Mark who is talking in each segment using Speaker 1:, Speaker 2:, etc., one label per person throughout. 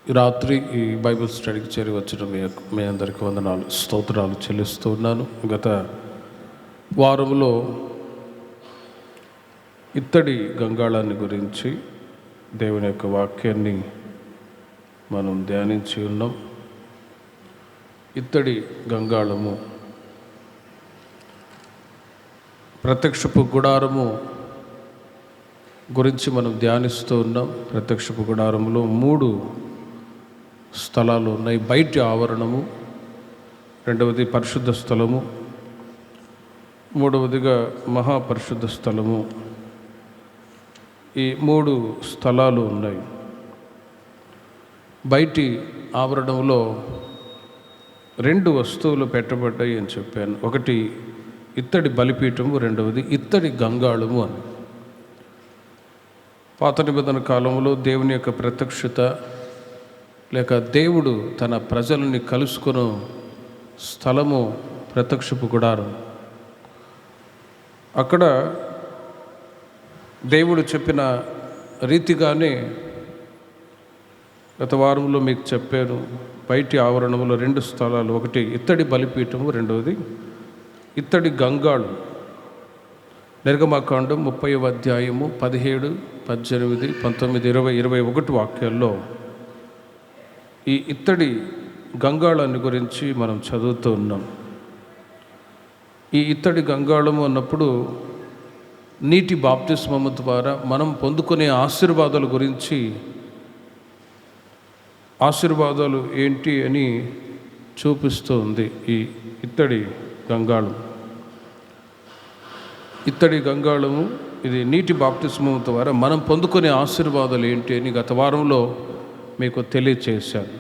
Speaker 1: ఈ రాత్రి ఈ బైబిల్ స్టడీకి చేరి వచ్చిన మీ అందరికీ వందనాలు, స్తోత్రాలు చెల్లిస్తూ ఉన్నాను. గత వారంలో ఇత్తడి గంగాళాన్ని గురించి దేవుని యొక్క వాక్యాన్ని మనం ధ్యానించి ఉన్నాం. ఇత్తడి గంగాళము ప్రత్యక్షపు గుడారము గురించి మనం ధ్యానిస్తూ ఉన్నాం. ప్రత్యక్షపు గుడారంలో 3 స్థలాలు ఉన్నాయి. బయటి ఆవరణము, రెండవది పరిశుద్ధ స్థలము, మూడవదిగా మహాపరిశుద్ధ స్థలము. ఈ 3 స్థలాలు ఉన్నాయి. బయటి ఆవరణంలో 2 వస్తువులు పెట్టబడ్డాయి అని చెప్పాను. ఒకటి ఇత్తడి బలిపీఠము, రెండవది ఇత్తడి గంగాళము అని. పాత నిబంధన కాలంలో దేవుని యొక్క ప్రత్యక్షత లేక దేవుడు తన ప్రజలని కలుసుకున్న స్థలము ప్రత్యక్షపు గుడారం. అక్కడ దేవుడు చెప్పిన రీతిగానే గత వారంలో మీకు చెప్పాను. బయటి ఆవరణంలో 2 స్థలాలు, ఒకటి ఇత్తడి బలిపీఠము, రెండవది ఇత్తడి గంగాళం. నిర్గమకాండం 30వ అధ్యాయము 17, 18, 19, 20, 21 వాక్యాల్లో ఈ ఇత్తడి గంగాళాన్ని గురించి మనం చదువుతూ ఉన్నాం. ఈ ఇత్తడి గంగాళము అన్నప్పుడు నీటి బాప్తిస్మము ద్వారా మనం పొందుకునే ఆశీర్వాదాల గురించి, ఆశీర్వాదాలు ఏంటి అని చూపిస్తూ ఉంది ఈ ఇత్తడి గంగాళం. ఇత్తడి గంగాళము ఇది నీటి బాప్తిస్మము ద్వారా మనం పొందుకునే ఆశీర్వాదాలు ఏంటి అని గత వారంలో మీకు తెలియచేశాను.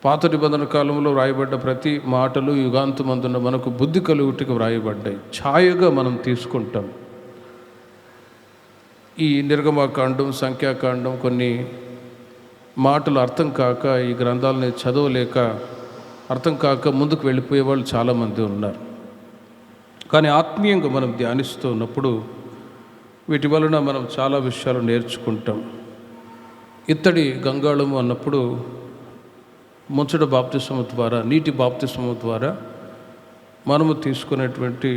Speaker 1: పాత నిబంధన కాలంలో వ్రాయబడ్డ ప్రతి మాటలు యుగాంతమందున మనకు బుద్ధి కలుగుటకు వ్రాయబడ్డాయి. ఛాయగా మనం తీసుకుంటాం. ఈ నిర్గమకాండం, సంఖ్యాకాండం కొన్ని మాటలు అర్థం కాక, ఈ గ్రంథాలని చదవలేక అర్థం కాక ముందుకు వెళ్ళిపోయే వాళ్ళు చాలామంది ఉన్నారు. కానీ ఆత్మీయంగా మనం ధ్యానిస్తూ ఉన్నప్పుడు వీటి వలన మనం చాలా విషయాలు నేర్చుకుంటాం. ఇత్తడి గంగాళము అన్నప్పుడు ముంచడ బాప్తిస్మము ద్వారా, నీటి బాప్తిస్మము ద్వారా మనము తీసుకునేటువంటి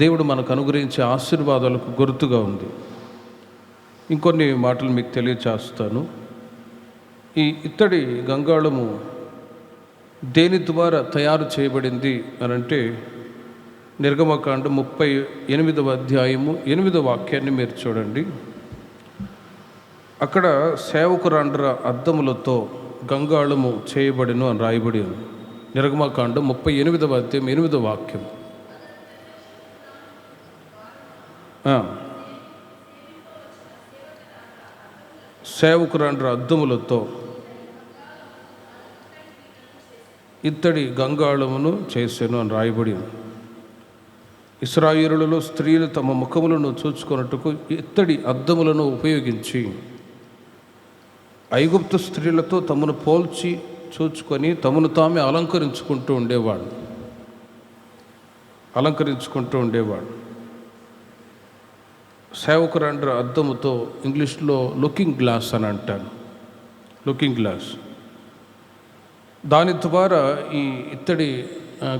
Speaker 1: దేవుడు మనకు అనుగ్రహించే ఆశీర్వాదాలకు గుర్తుగా ఉంది. ఇంకొన్ని మాటలు మీకు తెలియచేస్తాను. ఈ ఇత్తడి గంగాళము దేని ద్వారా తయారు చేయబడింది అని అంటే, నిర్గమకాండం 38వ అధ్యాయము 8వ వాక్యాన్ని మీరు చూడండి. అక్కడ సేవకురాండ్ర అద్దములతో గంగాళము చేయబడిను అని రాయబడి ఉంది. నిర్గమకాండం 38వ అధ్యాయం 8వ వాక్యం. సేవకురాండ్ర అద్దములతో ఇత్తడి గంగాళమును చేసాను అని రాయబడి ఉంది. ఇశ్రాయేలులలో స్త్రీలు తమ ముఖములను చూచుకొనుటకు ఇత్తడి అద్దములను ఉపయోగించి ఐగుప్తు స్త్రీలతో తమను పోల్చి చూచుకొని తమను తామే అలంకరించుకుంటూ ఉండేవాడు. సేవకురాండ్ర అద్దముతో ఇంగ్లీష్లో లుకింగ్ గ్లాస్ అని అంటాను. Looking glass. దాని ద్వారా ఈ ఇత్తడి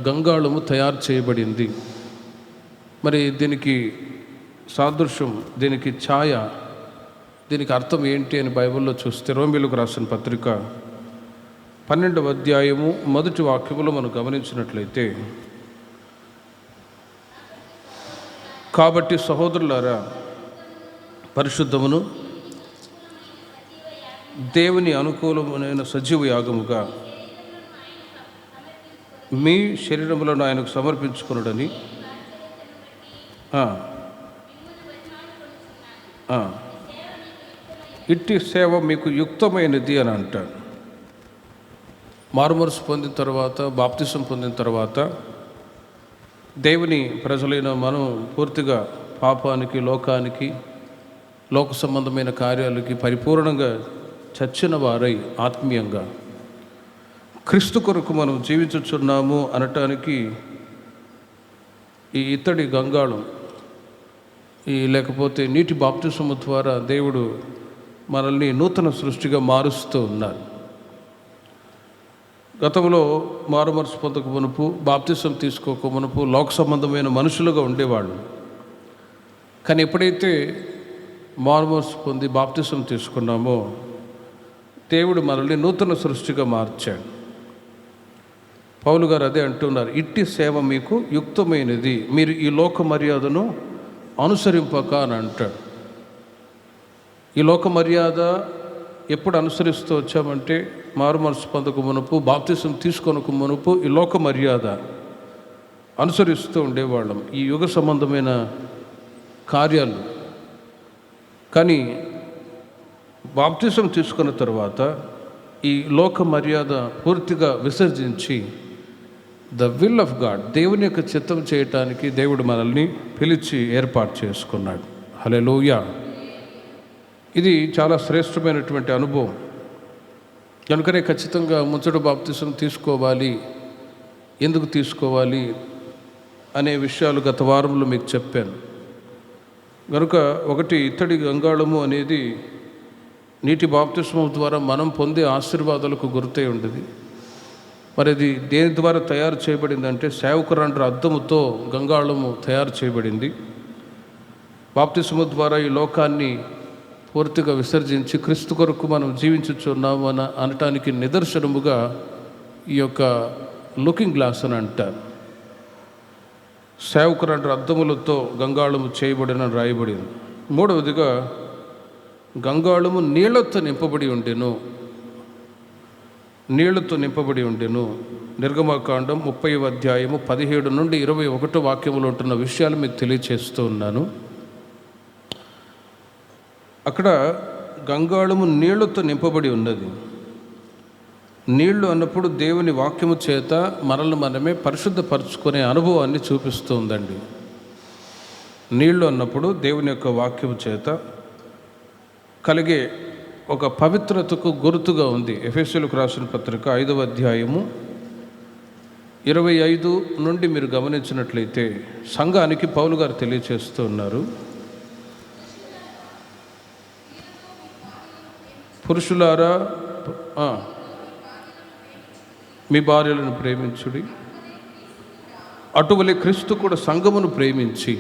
Speaker 1: గంగాళము తయారు చేయబడింది. మరి దీనికి సాదృశ్యం, దీనికి ఛాయ, దీనికి అర్థం ఏంటి అని బైబిల్లో చూస్తే రోమీయులకు రాసిన పత్రిక 12వ అధ్యాయము 1వ వాక్యములో మనం గమనించినట్లయితే, కాబట్టి సహోదరులారా, పరిశుద్ధమును దేవుని అనుకూలమైన సజీవ యాగముగా మీ శరీరములను ఆయనకు సమర్పించుకొనుడని ఇట్టి సేవ మీకు యుక్తమైనది అని అంటాడు. మారుమనసు పొందిన తర్వాత, బాప్తిసం పొందిన తర్వాత దేవుని ప్రజలైన మనం పూర్తిగా పాపానికి, లోకానికి, లోక సంబంధమైన కార్యాలకి పరిపూర్ణంగా చచ్చిన వారై ఆత్మీయంగా క్రీస్తు కొరకు మనం జీవించుచున్నాము అనటానికి ఈ ఇత్తడి గంగాళం లేకపోతే నీటి బాప్తిస్మము ద్వారా దేవుడు మనల్ని నూతన సృష్టిగా మారుస్తూ ఉన్నారు. గతంలో మారుమనసు పొందక మునుపు, బాప్తిసం తీసుకోక మునుపు లోక సంబంధమైన మనుషులుగా ఉండేవాళ్ళు. కానీ ఎప్పుడైతే మారుమనసు పొంది బాప్తిసం తీసుకున్నామో దేవుడు మనల్ని నూతన సృష్టిగా మార్చాడు. పౌలు గారు అదే అంటున్నారు, ఇట్టి సేవ మీకు యుక్తమైనది, మీరు ఈ లోక మర్యాదను అనుసరింపక అని అంటాడు. ఈ లోక మర్యాద ఎప్పుడు అనుసరిస్తూ వచ్చామంటే మారుమనసు పొందక మునుపు, బాప్తిసం తీసుకొనక మునుపు ఈ లోక మర్యాద అనుసరిస్తూ ఉండేవాళ్ళం, ఈ యుగ సంబంధమైన కార్యాలు. కానీ బాప్తిసం తీసుకున్న తర్వాత ఈ లోక మర్యాద పూర్తిగా విసర్జించి ద విల్ ఆఫ్ గాడ్, దేవుని యొక్క చిత్తం చేయటానికి దేవుడు మనల్ని పిలిచి ఏర్పాటు చేసుకున్నాడు. హల్లెలూయా. ఇది చాలా శ్రేష్టమైనటువంటి అనుభవం. కనుకనే ఖచ్చితంగా ముచ్చట బాప్తిసం తీసుకోవాలి. ఎందుకు తీసుకోవాలి అనే విషయాలు గత వారంలో మీకు చెప్పాను. కనుక ఒకటి, ఇత్తడి గంగాళము అనేది నీటి బాప్తిస్మం ద్వారా మనం పొందే ఆశీర్వాదాలకు గుర్తై ఉండేది. మరి అది దేని ద్వారా తయారు చేయబడిందంటే సేవకురాండ్ర అద్దముతో గంగాళము తయారు చేయబడింది. బాప్తిస్మం ద్వారా ఈ లోకాన్ని పూర్తిగా విసర్జించి క్రీస్తు కొరకు మనం జీవించుచున్నాము అనటానికి నిదర్శనముగా ఈ యొక్క లుకింగ్ గ్లాస్ అని అంటారు. సేవకురాండ్ర అద్దములతో గంగాళము చేయబడిన రాయబడింది. మూడవదిగా గంగాళము నీళ్లతో నింపబడి ఉండెను. నీళ్లతో నింపబడి ఉండెను. నిర్గమకాండం 30వ అధ్యాయము 17 నుండి 21 వాక్యములు ఉంటున్న విషయాలు మీకు తెలియచేస్తూ ఉన్నాను. అక్కడ గంగాళము నీళ్లతో నింపబడి ఉన్నది. నీళ్లు అన్నప్పుడు దేవుని వాక్యము చేత మనల్ని మనమే పరిశుద్ధపరచుకునే అనుభవాన్ని చూపిస్తూ ఉందండి. నీళ్లు అన్నప్పుడు దేవుని యొక్క వాక్యము చేత కలిగే ఒక పవిత్రతకు గుర్తుగా ఉంది. ఎఫెసీయులకు రాసిన పత్రిక 5వ అధ్యాయము 25 నుండి మీరు గమనించినట్లయితే సంఘానికి పౌలు గారు తెలియచేస్తూ ఉన్నారు, పురుషులారా మీ భార్యలను ప్రేమించుడి, అటువలే క్రీస్తు కూడా సంఘమును ప్రేమించి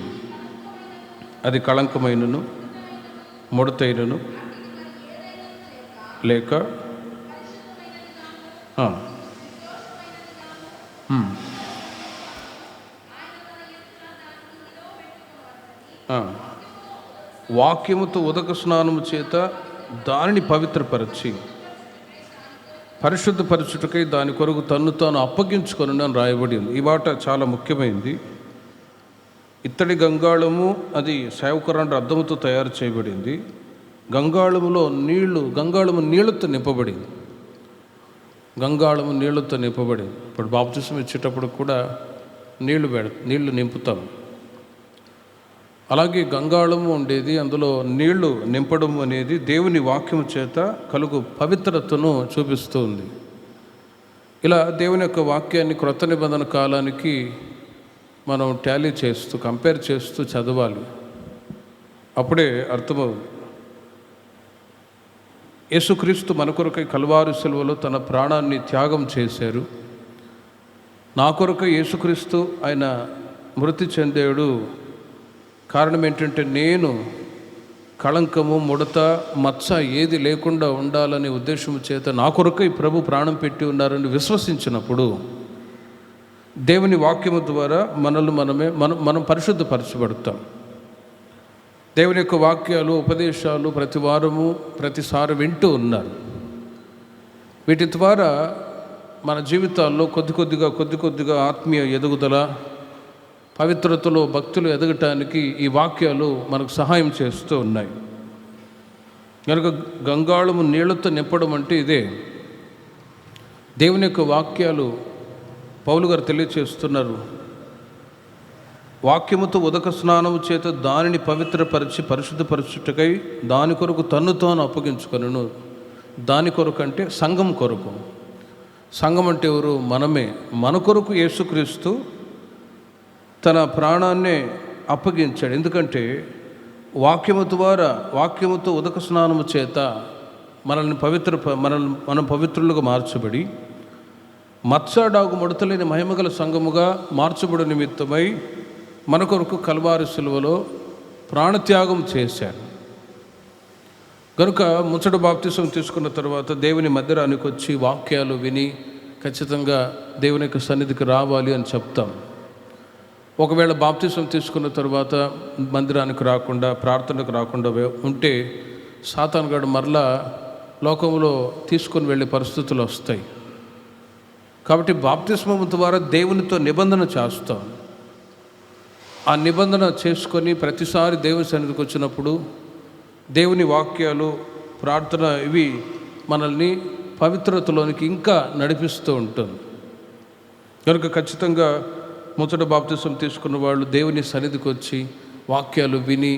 Speaker 1: అది కళంకమైనను ముడతైనను లేక వాక్యముతో ఉదక స్నానము చేత దానిని పవిత్రపరచి పరిశుద్ధపరచుటకై దాని కొరకు తన్ను తాను అప్పగించుకొని అని రాయబడి ఉంది. ఈ మాట చాలా ముఖ్యమైనది. ఇత్తడి గంగాళము అది సేవకురాండ్ర అద్దముతో తయారు చేయబడింది. గంగాళములో గంగాళము నీళ్లతో నింపబడింది. గంగాళము నీళ్లతో నింపబడింది. ఇప్పుడు బాప్తిసం ఇచ్చేటప్పుడు కూడా నీళ్లు నింపుతాం. అలాగే గంగాళము ఉండేది, అందులో నీళ్లు నింపడం అనేది దేవుని వాక్యము చేత కలుగు పవిత్రతను చూపిస్తూ ఉంది. ఇలా దేవుని యొక్క వాక్యాన్ని క్రొత్త నిబంధన కాలానికి మనం టాలీ చేస్తూ కంపేర్ చేస్తూ చదవాలి. అప్పుడే అర్థమవుతుంది. యేసుక్రీస్తు మన కొరకై కల్వారి సిలువలో తన ప్రాణాన్ని త్యాగం చేశారు. నా కొరకై యేసుక్రీస్తు ఆయన మృతి చెందాడు. కారణం ఏంటంటే నేను కళంకము ముడత మచ్చ ఏది లేకుండా ఉండాలనే ఉద్దేశం చేత నా కొరకై ప్రభు ప్రాణం పెట్టి ఉన్నారని విశ్వసించినప్పుడు దేవుని వాక్యము ద్వారా మనం పరిశుద్ధపరచబడతాం. దేవుని యొక్క వాక్యాలు ఉపదేశాలు ప్రతి వారము ప్రతిసారి వింటూ ఉన్నారు. వీటి ద్వారా మన జీవితాల్లో కొద్ది కొద్దిగా ఆత్మీయ ఎదుగుదల, పవిత్రతలో భక్తులు ఎదగటానికి ఈ వాక్యాలు మనకు సహాయం చేస్తూ ఉన్నాయి. కనుక గంగాళము నీళ్లతో నింపడం అంటే ఇదే. దేవుని యొక్క వాక్యాలు పౌలు గారు తెలియచేస్తున్నారు. వాక్యముతో ఉదక స్నానము చేత దానిని పవిత్రపరిచి పరిశుద్ధపరచుటకై దాని కొరకు తన్ను తాను అప్పగించుకొనెను. దాని కొరకు అంటే సంఘం కొరకు. సంఘం అంటే ఎవరు? మనమే. మన కొరకు యేసుక్రీస్తు తన ప్రాణాన్నే అప్పగించాడు. ఎందుకంటే వాక్యముతో ఉదక స్నానము చేత మనం పవిత్రులుగా మార్చబడి మత్సడాగు ముడతలేని మహిమగల సంఘముగా మార్చబడి నిమిత్తమై మన కొరకు కల్వారి సిలువలో ప్రాణత్యాగం చేశాడు. కనుక ముచ్చట బాప్తిసం తీసుకున్న తర్వాత దేవుని మందిరానికి వచ్చి వాక్యాలు విని ఖచ్చితంగా దేవుని యొక్క సన్నిధికి రావాలి అని చెప్తాం. ఒకవేళ బాప్తిసం తీసుకున్న తర్వాత మందిరానికి రాకుండా, ప్రార్థనకు రాకుండా ఉంటే సాతానుగాడు మరలా లోకంలో తీసుకొని వెళ్ళే పరిస్థితులు వస్తాయి. కాబట్టి బాప్తిస్మం ద్వారా దేవునితో నిబంధన చేస్తాం. ఆ నిబంధన చేసుకొని ప్రతిసారి దేవుని సన్నిధికి వచ్చినప్పుడు దేవుని వాక్యాలు, ప్రార్థన ఇవి మనల్ని పవిత్రతలోనికి ఇంకా నడిపిస్తూ ఉంటుంది. కనుక ఖచ్చితంగా ముచ్చట బాప్తిసం తీసుకున్న వాళ్ళు దేవుని సన్నిధికి వచ్చి వాక్యాలు విని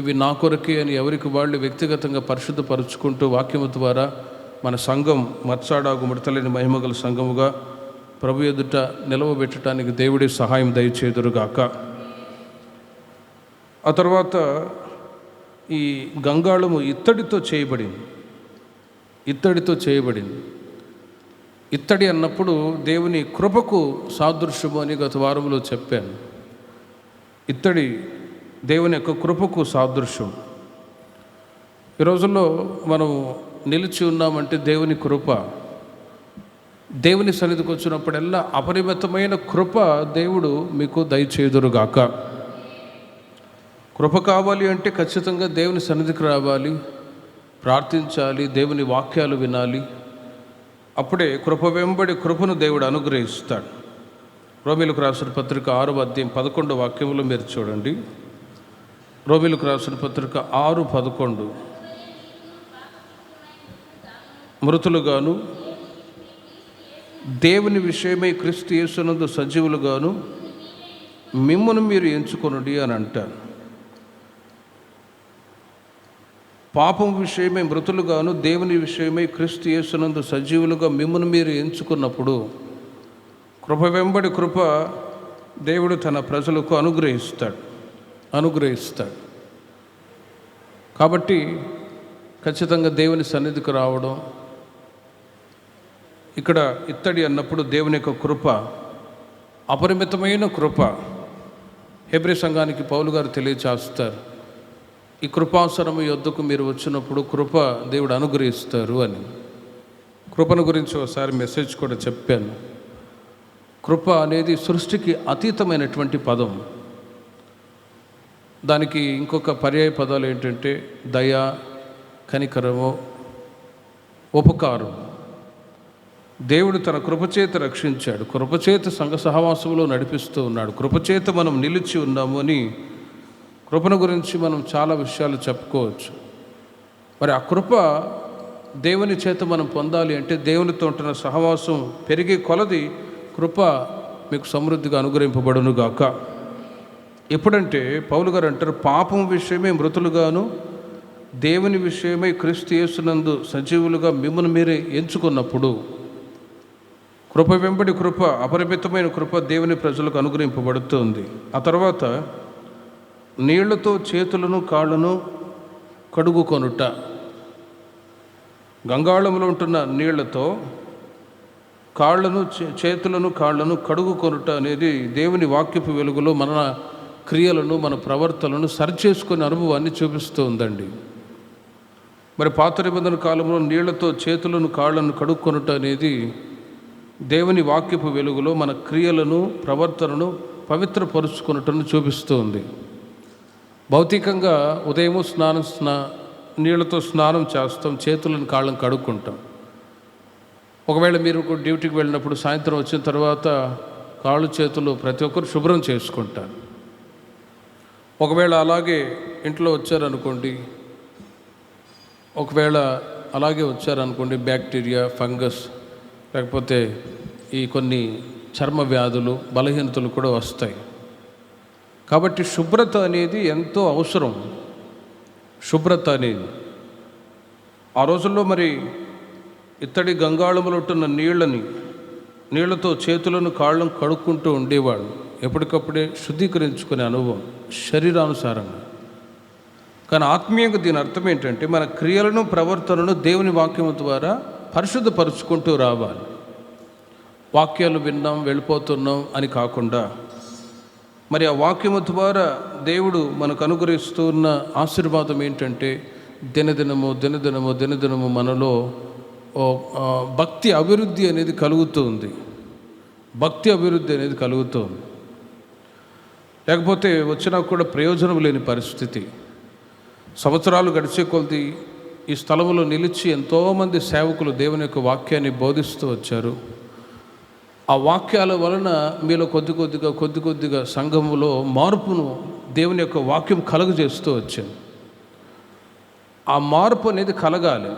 Speaker 1: ఇవి నా కొరకే అని ఎవరికి వాళ్ళు వ్యక్తిగతంగా పరిశుద్ధపరుచుకుంటూ వాక్యము ద్వారా మన సంఘం మత్సాడాగు ముడతలేని మహిమగల సంఘముగా ప్రభు ఎదుట నిలవబెట్టడానికి దేవుడి సహాయం దయచేదురుగాక. ఆ తర్వాత ఈ గంగాళము ఇత్తడితో చేయబడింది. ఇత్తడి అన్నప్పుడు దేవుని కృపకు సాదృశ్యము అని గత వారంలో చెప్పాను. ఇత్తడి దేవుని యొక్క కృపకు సాదృశ్యం. ఈ రోజుల్లో మనం నిలిచి ఉన్నామంటే దేవుని కృప. దేవుని సన్నిధికి వచ్చినప్పుడల్లా అపరిమితమైన కృప దేవుడు మీకు దయచేదురుగాక. కృప కావాలి అంటే ఖచ్చితంగా దేవుని సన్నిధికి రావాలి, ప్రార్థించాలి, దేవుని వాక్యాలు వినాలి. అప్పుడే కృప వెంబడి కృపను దేవుడు అనుగ్రహిస్తాడు. రోమీలకు రాసిన పత్రిక 6వ అధ్యాయం 11వ వాక్యంలో మీరు చూడండి. రోమీలకు రాసిన పత్రిక 6:11 మృతులుగాను దేవుని విషయమై క్రీస్తు యేసునందు సజీవులుగాను మిమ్మును మీరు ఎంచుకొనుడి అని అంటారు. పాపం విషయమై మృతులుగాను దేవుని విషయమై క్రీస్తు యేసునందు సజీవులుగా మిమ్మును మీరు ఎంచుకున్నప్పుడు కృప వెంబడి కృప దేవుడు తన ప్రజలకు అనుగ్రహిస్తాడు. కాబట్టి ఖచ్చితంగా దేవుని సన్నిధికి రావడం, ఇక్కడ ఇత్తడి అన్నప్పుడు దేవుని యొక్క కృప, అపరిమితమైన కృప. హెబ్రీ సంఘానికి పౌలు గారు తెలియచేస్తారు, ఈ కృపాసనము యొద్దకు మీరు వచ్చినప్పుడు కృప దేవుడు అనుగ్రహిస్తారు అని. కృపను గురించి ఒకసారి మెసేజ్ కూడా చెప్పాను. కృప అనేది సృష్టికి అతీతమైనటువంటి పదం. దానికి ఇంకొక పర్యాయ పదాలు ఏంటంటే దయ, కనికరము, ఉపకారం. దేవుడు తన కృపచేత రక్షించాడు, కృపచేత సంఘ సహవాసంలో నడిపిస్తూ ఉన్నాడు, కృపచేత మనం నిలిచి ఉన్నాము అని కృపను గురించి మనం చాలా విషయాలు చెప్పుకోవచ్చు. మరి ఆ కృప దేవుని చేత మనం పొందాలి అంటే దేవునితో ఉంటున్న సహవాసం పెరిగే కొలది కృప మీకు సమృద్ధిగా అనుగ్రహింపబడును గాక. ఎప్పుడంటే పౌలు గారు అంటారు, పాపం విషయమై మృతులుగాను దేవుని విషయమై క్రీస్తు యేసునందు సజీవులుగా మిమ్మల్ని మీరే ఎంచుకున్నప్పుడు కృప వెంబడి కృప, అపరిమితమైన కృప దేవుని ప్రజలకు అనుగ్రహింపబడుతుంది. ఆ తర్వాత నీళ్లతో చేతులను కాళ్ళను కడుగుకొనుట. గంగాళంలో ఉంటున్న నీళ్లతో చేతులను కాళ్ళను కడుగుకొనుట అనేది దేవుని వాక్యపు వెలుగులో మన క్రియలను, మన ప్రవర్తనను సరిచేసుకునే అనుభవాన్ని చూపిస్తూ ఉందండి. మరి పాత నిబంధన కాలంలో నీళ్లతో చేతులను కాళ్ళను కడుక్కొనుట అనేది దేవుని వాక్యపు వెలుగులో మన క్రియలను, ప్రవర్తనను పవిత్రపరుచుకున్నట్టును చూపిస్తూ ఉంది. భౌతికంగా ఉదయము నీళ్లతో స్నానం చేస్తాం, చేతులను కాళ్ళను కడుక్కుంటాం. ఒకవేళ మీరు డ్యూటీకి వెళ్ళినప్పుడు సాయంత్రం వచ్చిన తర్వాత కాళ్ళు చేతులు ప్రతి ఒక్కరు శుభ్రం చేసుకుంటారు. ఒకవేళ అలాగే ఇంట్లో వచ్చారనుకోండి, బ్యాక్టీరియా, ఫంగస్, లేకపోతే ఈ కొన్ని చర్మ వ్యాధులు, బలహీనతలు కూడా వస్తాయి. కాబట్టి శుభ్రత అనేది ఎంతో అవసరం. శుభ్రత అనేది ఆ రోజుల్లో మరి ఇత్తడి గంగాళములో ఉంటున్న నీళ్లతో చేతులను కాళ్ళను కడుక్కుంటూ ఉండేవాడు. ఎప్పటికప్పుడే శుద్ధీకరించుకునే అనుభవం శరీరానుసారంగా. కానీ ఆత్మీయంగా దీని అర్థం ఏంటంటే మన క్రియలను ప్రవర్తనను దేవుని వాక్యం ద్వారా పరిశుద్ధపరుచుకుంటూ రావాలి. వాక్యాలు విన్నాం వెళ్ళిపోతున్నాం అని కాకుండా, మరి ఆ వాక్యము ద్వారా దేవుడు మనకు అనుగ్రహిస్తున్న ఆశీర్వాదం ఏంటంటే దినదినము మనలో భక్తి అభివృద్ధి అనేది కలుగుతుంది. లేకపోతే వచ్చినా కూడా ప్రయోజనం లేని పరిస్థితి. సంవత్సరాలు గడిచే కొలది ఈ స్థలంలో నిలిచి ఎంతోమంది సేవకులు దేవుని యొక్క వాక్యాన్ని బోధిస్తూ వచ్చారు. ఆ వాక్యాల వలన మీలో కొద్ది కొద్దిగా సంఘములో మార్పును దేవుని యొక్క వాక్యం కలుగజేస్తూ వచ్చింది. ఆ మార్పు అనేది కలగాలి.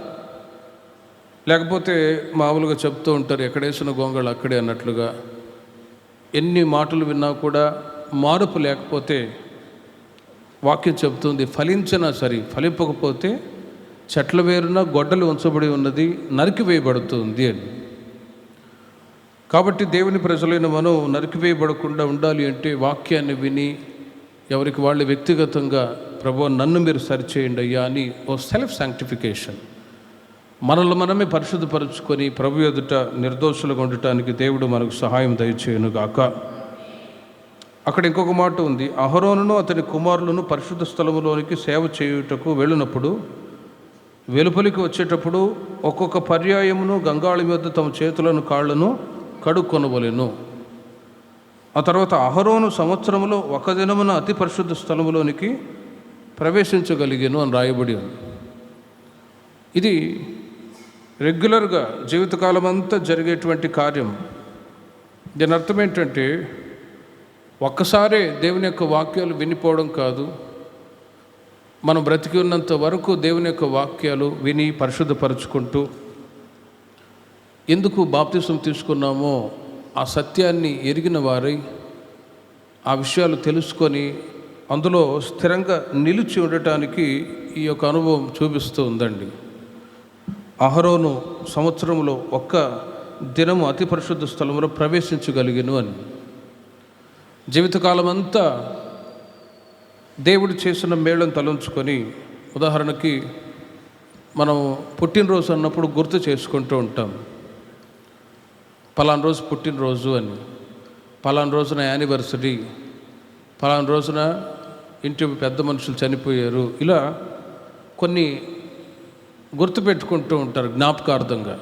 Speaker 1: లేకపోతే మామూలుగా చెప్తూ ఉంటారు, ఎక్కడేసిన గొంగళి అక్కడే అన్నట్లుగా. ఎన్ని మాటలు విన్నా కూడా మార్పు లేకపోతే, వాక్యం చెప్తుంది ఫలించినా సరే ఫలింపకపోతే చెట్ల వేరున గొడ్డలు ఉంచబడి ఉన్నది, నరికివేయబడుతుంది అని. కాబట్టి దేవుని ప్రజలైన మనం నరికివేయబడకుండా ఉండాలి అంటే వాక్యాన్ని విని ఎవరికి వాళ్ళు వ్యక్తిగతంగా ప్రభువా నన్ను మీరు సరిచేయండి అయ్యా అని ఓ సెల్ఫ్ శాంక్టిఫికేషన్, మనల్ని మనమే పరిశుద్ధపరుచుకొని ప్రభు ఎదుట నిర్దోషులుగా ఉండటానికి దేవుడు మనకు సహాయం దయచేయును గాక. అక్కడ ఇంకొక మాట ఉంది, అహరోనును అతని కుమారులను పరిశుద్ధ స్థలములోనికి సేవ చేయుటకు వెళ్ళినప్పుడు వెలుపలికి వచ్చేటప్పుడు ఒక్కొక్క పర్యాయమును గంగాళి మీద తమ చేతులను కాళ్లను కడుక్కొనవలెను. ఆ తర్వాత అహరోను సంవత్సరంలో ఒక దినమున అతి పరిశుద్ధ స్థలములోనికి ప్రవేశించగలిగాను అని రాయబడి ఉంది. ఇది రెగ్యులర్గా జీవితకాలం అంతా జరిగేటువంటి కార్యం. దీని అర్థం ఏంటంటే ఒక్కసారే దేవుని యొక్క వాక్యాలు వినిపోవడం కాదు, మనం బ్రతికి ఉన్నంత వరకు దేవుని యొక్క వాక్యాలు విని పరిశుద్ధపరచుకుంటూ ఎందుకు బాప్తిసం తీసుకున్నామో ఆ సత్యాన్ని ఎరిగిన వారై ఆ విషయాలు తెలుసుకొని అందులో స్థిరంగా నిలిచి ఉండటానికి ఈ యొక్క అనుభవం చూపిస్తూ ఉందండి. అహరోను సంవత్సరంలో ఒక్క దినము అతి పరిశుద్ధ స్థలంలో ప్రవేశించగలిగాను అని. జీవితకాలం అంతా దేవుడు చేసిన మేళను తలంచుకొని, ఉదాహరణకి మనం పుట్టినరోజు అన్నప్పుడు గుర్తు చేసుకుంటూ ఉంటాం, పలానా రోజు పుట్టినరోజు అని, పలానా రోజున యానివర్సరీ, పలానా రోజున ఇంటి పెద్ద మనుషులు చనిపోయారు, ఇలా కొన్ని గుర్తుపెట్టుకుంటూ ఉంటారు జ్ఞాపకార్థంగా.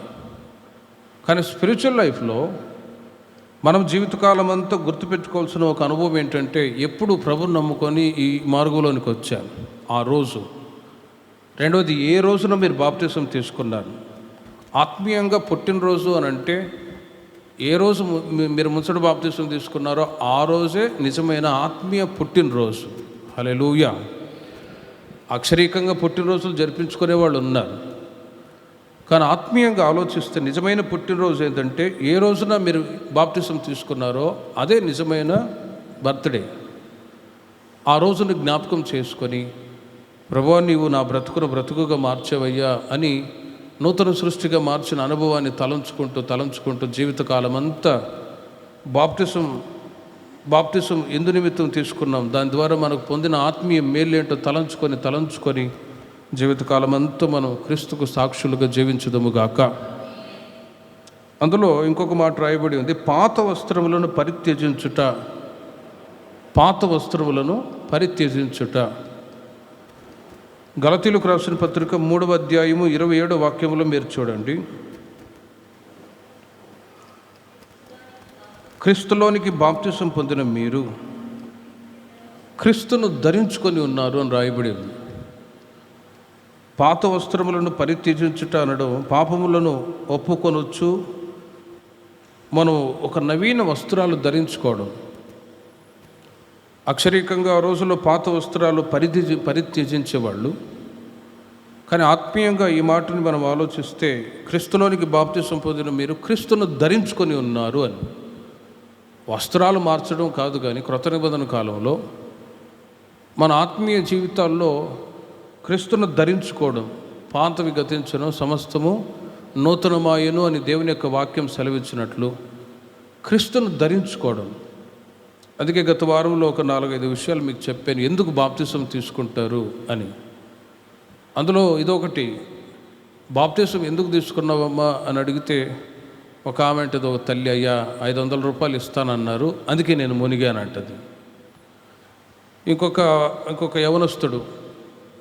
Speaker 1: కానీ స్పిరిచువల్ లైఫ్లో మనం జీవితకాలం అంతా గుర్తుపెట్టుకోవాల్సిన ఒక అనుభవం ఏంటంటే ఎప్పుడు ప్రభుని నమ్ముకొని ఈ మార్గంలోనికి వచ్చాను ఆ రోజు. రెండవది, ఏ రోజున మీరు బాప్తిసం తీసుకున్నారు. ఆత్మీయంగా పుట్టినరోజు అని అంటే ఏ రోజు మీరు ముచ్చట బాప్తిసం తీసుకున్నారో ఆ రోజే నిజమైన ఆత్మీయ పుట్టినరోజు. హల్లెలూయా. అక్షరీకంగా పుట్టినరోజులు జరిపించుకునే వాళ్ళు ఉన్నారు, కానీ ఆత్మీయంగా ఆలోచిస్తే నిజమైన పుట్టినరోజు ఏంటంటే ఏ రోజున మీరు బాప్తిసం తీసుకున్నారో అదే నిజమైన బర్త్డే. ఆ రోజును జ్ఞాపకం చేసుకొని ప్రభువా నీవు నా బ్రతుకుగా మార్చవయ్యా అని నూతన సృష్టిగా మార్చిన అనుభవాన్ని తలంచుకుంటూ జీవితకాలం అంతా బాప్తిసం ఎందు నిమిత్తం తీసుకున్నాం, దాని ద్వారా మనకు పొందిన ఆత్మీయ మేలేంటో తలంచుకొని జీవితకాలం అంతా మనం క్రీస్తుకు సాక్షులుగా జీవించుదముగాక. అందులో ఇంకొక మాట రాయబడి ఉంది, పాత వస్త్రములను పరిత్యజించుట. గలతీయులకు రాసిన పత్రిక 3వ అధ్యాయము 27వ వాక్యములో మీరు చూడండి, క్రీస్తులోనికి బాప్తిసం పొందిన మీరు క్రీస్తును ధరించుకొని ఉన్నారు అని రాయబడి ఉంది. పాత వస్త్రములను పరిత్యజించుట అనడం పాపములను ఒప్పుకొనొచ్చు, మనం ఒక నవీన వస్త్రాలు ధరించుకోవడం. అక్షరీకంగా ఆ రోజుల్లో పాత వస్త్రాలు పరిత్యజించేవాళ్ళు, కానీ ఆత్మీయంగా ఈ మాటని మనం ఆలోచిస్తే క్రీస్తులోనికి బాప్తిసం పొందిన మీరు క్రీస్తును ధరించుకొని ఉన్నారు అని. వస్త్రాలు మార్చడం కాదు, కానీ క్రొత్త నిబంధన కాలంలో మన ఆత్మీయ జీవితాల్లో క్రీస్తును ధరించుకోవడం, పాతవి గతించను సమస్తము నూతనమాయను అని దేవుని యొక్క వాక్యం సెలవిచ్చినట్లు క్రీస్తును ధరించుకోవడం. అందుకే గత వారంలో ఒక 4-5 విషయాలు మీకు చెప్పాను, ఎందుకు బాప్తిసం తీసుకుంటారు అని. అందులో ఇదొకటి, బాప్తిసం ఎందుకు తీసుకున్నావమ్మా అని అడిగితే ఒక ఆమె అంటది, ఒక తల్లి, అయ్యా 500 రూపాయలు ఇస్తానన్నారు, అందుకే నేను మునిగానంటది. ఇంకొక యవనస్తుడు,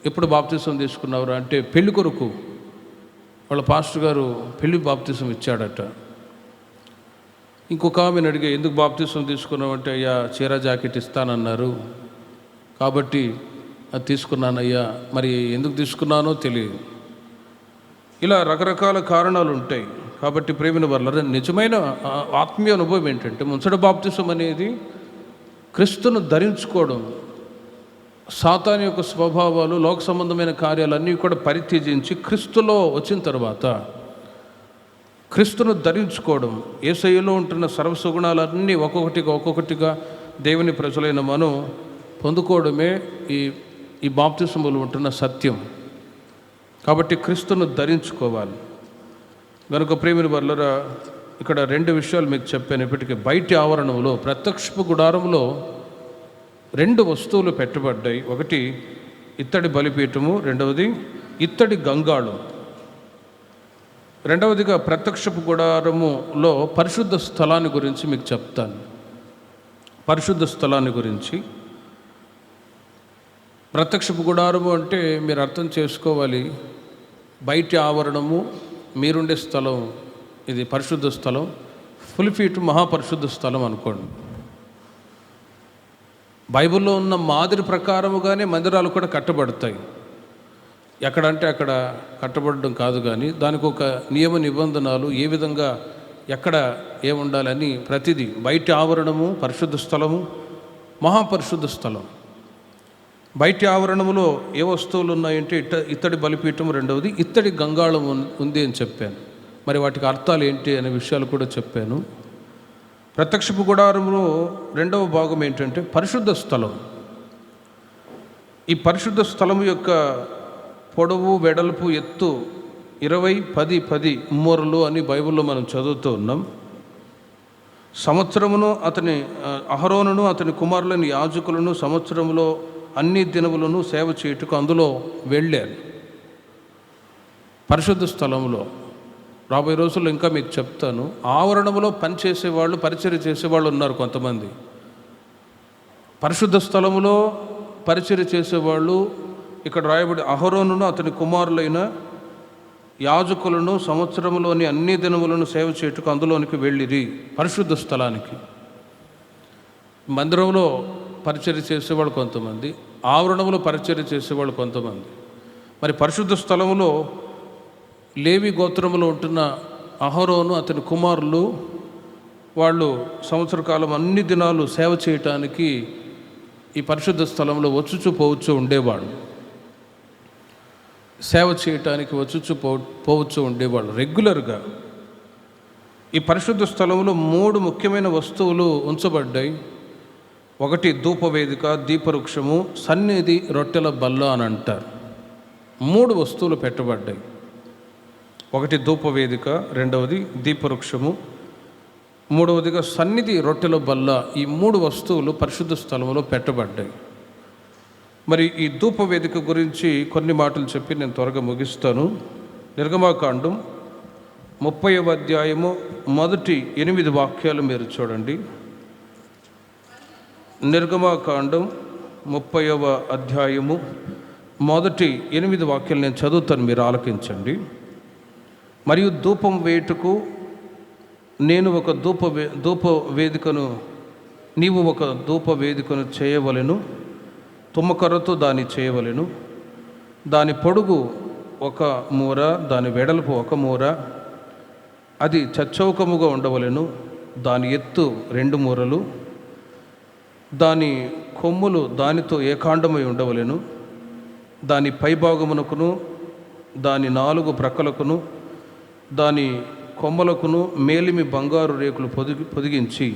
Speaker 1: ఎప్పుడు బాప్తిసం తీసుకున్నారు అంటే పెళ్లి కొరకు వాళ్ళ పాస్టర్ గారు పెళ్లి బాప్తిసం ఇచ్చాడట. ఇంకొక ఆమెను అడిగే, ఎందుకు బాప్తిసం తీసుకున్నావంటే, అయ్యా చీర జాకెట్ ఇస్తానన్నారు కాబట్టి అది తీసుకున్నానయ్యా, మరి ఎందుకు తీసుకున్నానో తెలియదు. ఇలా రకరకాల కారణాలు ఉంటాయి. కాబట్టి ప్రేమిన వల్ల నిజమైన ఆత్మీయ అనుభవం ఏంటంటే, ముచ్చట బాప్తిసం అనేది క్రీస్తును ధరించుకోవడం. సాతాను యొక్క స్వభావాలు, లోక సంబంధమైన కార్యాలన్నీ కూడా పరిత్యజించి క్రీస్తులో వచ్చిన తర్వాత క్రీస్తును ధరించుకోవడం, యేసయ్యలో ఉంటున్న సర్వసుగుణాలన్నీ ఒక్కొక్కటిగా దేవుని ప్రజలైన మనం పొందుకోవడమే ఈ బాప్తిసములో ఉంటున్న సత్యం. కాబట్టి క్రీస్తును ధరించుకోవాలి. కనుక ప్రేమిని వల్లరా ఇక్కడ 2 విషయాలు మీకు చెప్పాను ఇప్పటికీ. బయటి ఆవరణంలో, ప్రత్యక్షపు గుడారంలో 2 వస్తువులు పెట్టబడ్డాయి. ఒకటి ఇత్తడి బలిపీఠము, రెండవది ఇత్తడి గంగాళం. రెండవదిగా ప్రత్యక్షపు గుడారములో పరిశుద్ధ స్థలాన్ని గురించి మీకు చెప్తాను. పరిశుద్ధ స్థలాన్ని గురించి, ప్రత్యక్షపు గుడారము అంటే మీరు అర్థం చేసుకోవాలి, బయటి ఆవరణము, మీరుండే స్థలం, ఇది పరిశుద్ధ స్థలం. ఫుల్ ఫీట్ మహాపరిశుద్ధ స్థలం అనుకోండి. బైబిల్లో ఉన్న మాదిరి ప్రకారముగానే మందిరాలు కూడా కట్టబడతాయి. ఎక్కడంటే అక్కడ కట్టబడడం కాదు, కానీ దానికి ఒక నియమ నిబంధనలు, ఏ విధంగా ఎక్కడ ఏముండాలని ప్రతిదీ. బయటి ఆవరణము పరిశుద్ధ స్థలము, మహాపరిశుద్ధ స్థలం. బయటి ఆవరణములో ఏ వస్తువులు ఉన్నాయంటే ఇత్తడి బలిపీఠం, రెండవది ఇత్తడి గంగాళం ఉంది అని చెప్పాను. మరి వాటికి అర్థాలు ఏంటి అనే విషయాలు కూడా చెప్పాను. ప్రత్యక్షపు గుడారంలో 2వ భాగం ఏంటంటే పరిశుద్ధ స్థలం. ఈ పరిశుద్ధ స్థలం యొక్క పొడవు, వెడల్పు, ఎత్తు 20 మూరలు అని బైబిల్లో మనం చదువుతూ ఉన్నాం. సంవత్సరమును అహరోనును అతని కుమారులను యాజకులను సంవత్సరంలో అన్ని దినములను సేవ చేయుటకు అందులో వెళ్ళారు. పరిశుద్ధ స్థలంలో రాబోయే రోజుల్లో ఇంకా మీకు చెప్తాను. ఆవరణములో పనిచేసేవాళ్ళు, పరిచర్య చేసేవాళ్ళు ఉన్నారు కొంతమంది. పరిశుద్ధ స్థలములో పరిచర్య చేసేవాళ్ళు ఇక్కడ రాయబడి, అహరోనును అతని కుమారులైన యాజకులను సంవత్సరంలోని అన్ని దినములను సేవ చేయుటకు అందులోనికి వెళ్ళిరి. పరిశుద్ధ స్థలానికి, మందిరంలో పరిచర్య చేసేవాళ్ళు కొంతమంది, ఆవరణంలో పరిచర్య చేసేవాళ్ళు కొంతమంది. మరి పరిశుద్ధ స్థలములో లేవి గోత్రములో ఉంటున్న అహరోను అతని కుమారులు, వాళ్ళు సంవత్సర కాలం అన్ని దినాలు సేవ చేయటానికి ఈ పరిశుద్ధ స్థలంలో వచ్చుచు పోవచ్చు ఉండేవాళ్ళు. సేవ చేయటానికి వచ్చుచు పోవచ్చు ఉండేవాళ్ళు రెగ్యులర్గా. ఈ పరిశుద్ధ స్థలంలో 3 ముఖ్యమైన వస్తువులు ఉంచబడ్డాయి. ఒకటి ధూపవేదిక, దీపవృక్షము, సన్నిధి, రొట్టెల బల్ల అని అంటారు. 3 వస్తువులు పెట్టబడ్డాయి. ఒకటి ధూపవేదిక, రెండవది దీపవృక్షము, మూడవదిగా సన్నిధి, రొట్టెల బల్ల. ఈ 3 వస్తువులు పరిశుద్ధ స్థలంలో పెట్టబడ్డాయి. మరి ఈ ధూపవేదిక గురించి కొన్ని మాటలు చెప్పి నేను త్వరగా ముగిస్తాను. నిర్గమాకాండం 30వ అధ్యాయము మొదటి 8 వాక్యాలు మీరు చూడండి. నిర్గమాకాండం 30వ అధ్యాయము మొదటి 8 వాక్యాలు నేను చదువుతాను, మీరు ఆలకించండి. మరియు ధూపం వేయుటకు నీవు ఒక ధూప వేదికను చేయవలెను. తుమ్మకర్రతో దాన్ని చేయవలెను. దాని పొడుగు 1 మూర, దాని వెడల్పు 1 మూర, అది చచ్చౌకముగా ఉండవలెను. దాని ఎత్తు 2 మూరలు, దాని కొమ్ములు దానితో ఏకాండమై ఉండవలెను. దాని పైభాగమునకును దాని 4 ప్రక్కలకును దాని కొమ్మలకును మేలిమి బంగారు రేకులు పొదిగించి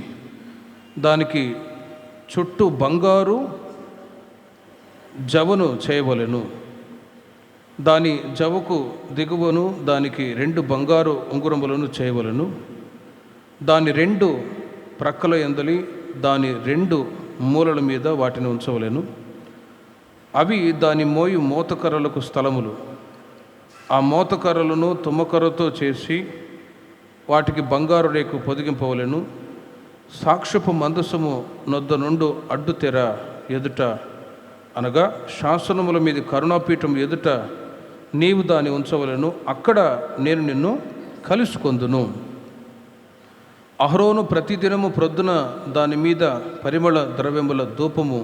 Speaker 1: దానికి చుట్టూ బంగారు జవను చేయవలెను. దాని జవకు దిగువను దానికి 2 బంగారు ఉంగురములను చేయవలెను. దాని 2 ప్రక్కల యందలి దాని 2 మూలల మీద వాటిని ఉంచవలెను. అవి దాని మోయు మోతకర్రలకు స్థలములు. ఆ మోతకర్రలను తుమ్మకర్రతో చేసి వాటికి బంగారు రేకు పొదిగింపవలెను. సాక్ష్యపు మందసము నొద్ద నుండు అడ్డు తెర ఎదుట అనగా శాసనముల మీద కరుణాపీఠం ఎదుట నీవు దాన్ని ఉంచవలెను. అక్కడ నేను నిన్ను కలుసుకొందును. అహరోను ప్రతిదినము ప్రొద్దున దాని మీద పరిమళ ద్రవ్యముల ధూపము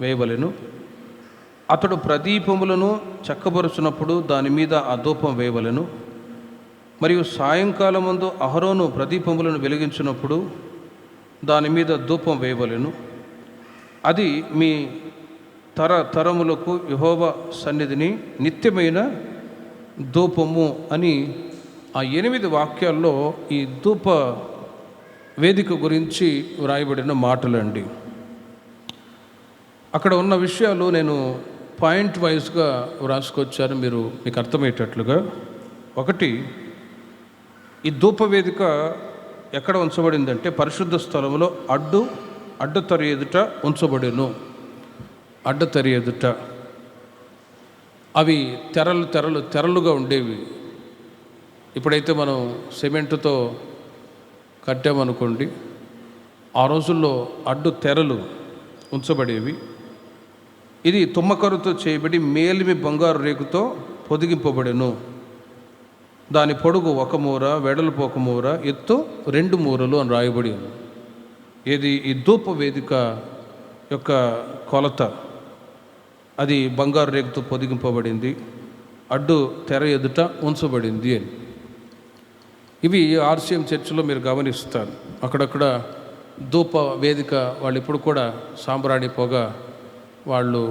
Speaker 1: వేయవలెను. అతడు ప్రదీపములను చక్కబరుచున్నప్పుడు దాని మీద ఆ ధూపం వేయవలెను. మరియు సాయంకాలమందు అహరోను ప్రదీపములను వెలిగించినప్పుడు దాని మీద ధూపం వేయవలెను. అది మీ తరములకు యెహోవా సన్నిధిని నిత్యమైన ధూపము అని ఆ 8 వాక్యాల్లో ఈ ధూప వేదిక గురించి వ్రాయబడిన మాటలండి. అక్కడ ఉన్న విషయాలు నేను పాయింట్ వైజ్గా వ్రాసుకొచ్చాను మీకు అర్థమయ్యేటట్లుగా. ఒకటి, ఈ ధూపవేదిక ఎక్కడ ఉంచబడిందంటే పరిశుద్ధ స్థలంలో అడ్డతరి ఎదుట ఉంచబడెను. అడ్డతరి ఎదుట అవి తెరలుగా ఉండేవి. ఇప్పుడైతే మనం సిమెంటుతో కట్టామనుకోండి, ఆ రోజుల్లో అడ్డు తెరలు ఉంచబడేవి. ఇది తుమ్మకరుతో చేయబడి మేలిమి బంగారు రేకుతో పొదిగింపబడెను. దాని పొడుగు 1 మూర, వెడల్పు 1 మూర, ఎత్తు 2 మూరలు అని రాయబడి ఉంది. ఇది ఈ ధూప వేదిక యొక్క కొలత. అది బంగారు రేకుతో పొదిగింపబడింది, అడ్డు తెర ఎదుట ఉంచబడింది అని. ఇవి ఆర్సీఎం చర్చిలో మీరు గమనిస్తారు. అక్కడక్కడ ధూప వేదిక వాళ్ళు ఇప్పుడు కూడా సాంబ్రాణి పొగ వాళ్ళు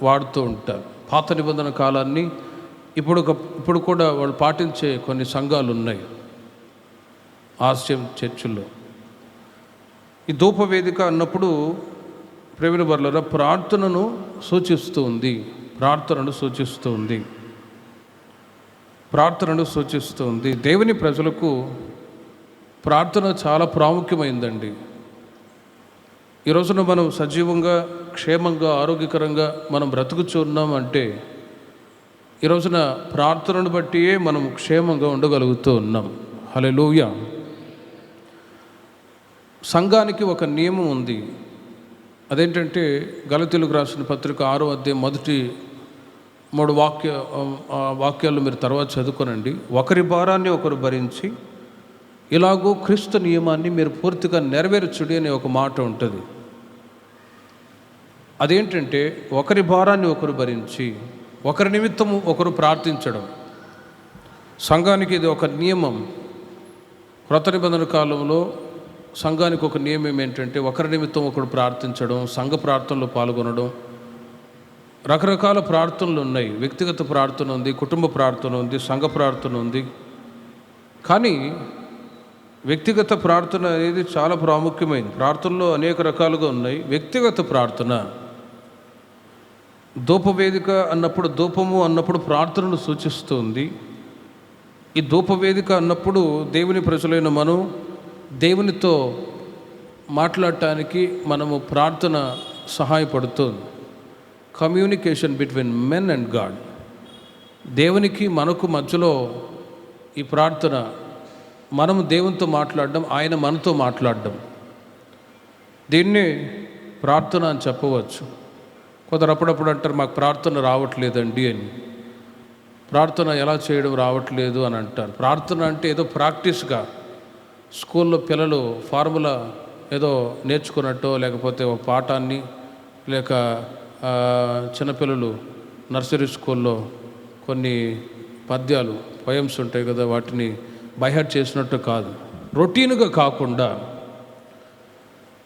Speaker 1: వాడుతూ ఉంటారు. పాత నిబంధన కాలాన్ని ఇప్పుడు కూడా వాళ్ళు పాటించే కొన్ని సంఘాలు ఉన్నాయి ఆర్సీఎం చర్చిల్లో. ఈ ధూప వేదిక అన్నప్పుడు ప్రేమిన వర్లరా ప్రార్థనను సూచిస్తూ ఉంది. దేవుని ప్రజలకు ప్రార్థన చాలా ప్రాముఖ్యమైందండి. ఈ రోజున మనం సజీవంగా, క్షేమంగా, ఆరోగ్యకరంగా మనం బ్రతుకుచూ ఉన్నామంటే ఈ రోజున ప్రార్థనను బట్టియే మనం క్షేమంగా ఉండగలుగుతూ ఉన్నాం. హల్లెలూయా. సంఘానికి ఒక నియమం ఉంది. అదేంటంటే గలతీయులకు రాసిన పత్రిక 6వ అధ్యాయం మొదటి 3 వాక్యాలు మీరు తర్వాత చదువుకోనండి. ఒకరి భారాన్ని ఒకరు భరించి ఇలాగూ క్రీస్తు నియమాన్ని మీరు పూర్తిగా నెరవేర్చుడి అనే ఒక మాట ఉంటుంది. అదేంటంటే ఒకరి భారాన్ని ఒకరు భరించి ఒకరి నిమిత్తము ఒకరు ప్రార్థించడం. సంఘానికి ఇది ఒక నియమం. క్రొత్త నిబంధన కాలంలో సంఘానికి ఒక నియమం ఏంటంటే ఒకరి నిమిత్తం ఒకరు ప్రార్థించడం, సంఘ ప్రార్థనలో పాల్గొనడం. రకరకాల ప్రార్థనలు ఉన్నాయి. వ్యక్తిగత ప్రార్థన ఉంది, కుటుంబ ప్రార్థన ఉంది, సంఘ ప్రార్థన ఉంది. కానీ వ్యక్తిగత ప్రార్థన అనేది చాలా ప్రాముఖ్యమైనది. ప్రార్థనలో అనేక రకాలుగా ఉన్నాయి. వ్యక్తిగత ప్రార్థన, ధూపవేదిక అన్నప్పుడు, ధూపము అన్నప్పుడు ప్రార్థనను సూచిస్తుంది. ఈ ధూపవేదిక అన్నప్పుడు దేవుని ప్రజలైన మనం దేవునితో మాట్లాడటానికి మనము ప్రార్థన సహాయపడుతుంది. Communication between men and God. దేవునికి మనకు మధ్యలో ఈ ప్రార్థన, మనము దేవునితో మాట్లాడడం, ఆయన మనతో మాట్లాడడం, దీన్నే ప్రార్థన అని చెప్పవచ్చు. కొందరు అప్పుడప్పుడు అంటారు మాకు ప్రార్థన రావట్లేదండి అని. ప్రార్థన ఎలా చేయడం రావట్లేదు అని అంటారు. ప్రార్థన అంటే ఏదో ప్రాక్టీస్గా స్కూల్లో పిల్లలు ఫార్ములా ఏదో నేర్చుకున్నట్టో, లేకపోతే ఒక పాఠాన్ని, లేక చిన్నపిల్లలు నర్సరీ స్కూల్లో కొన్ని పద్యాలు, పోయమ్స్ ఉంటాయి కదా, వాటిని బైహార్ట్ చేసినట్టు కాదు. రొటీన్గా కాకుండా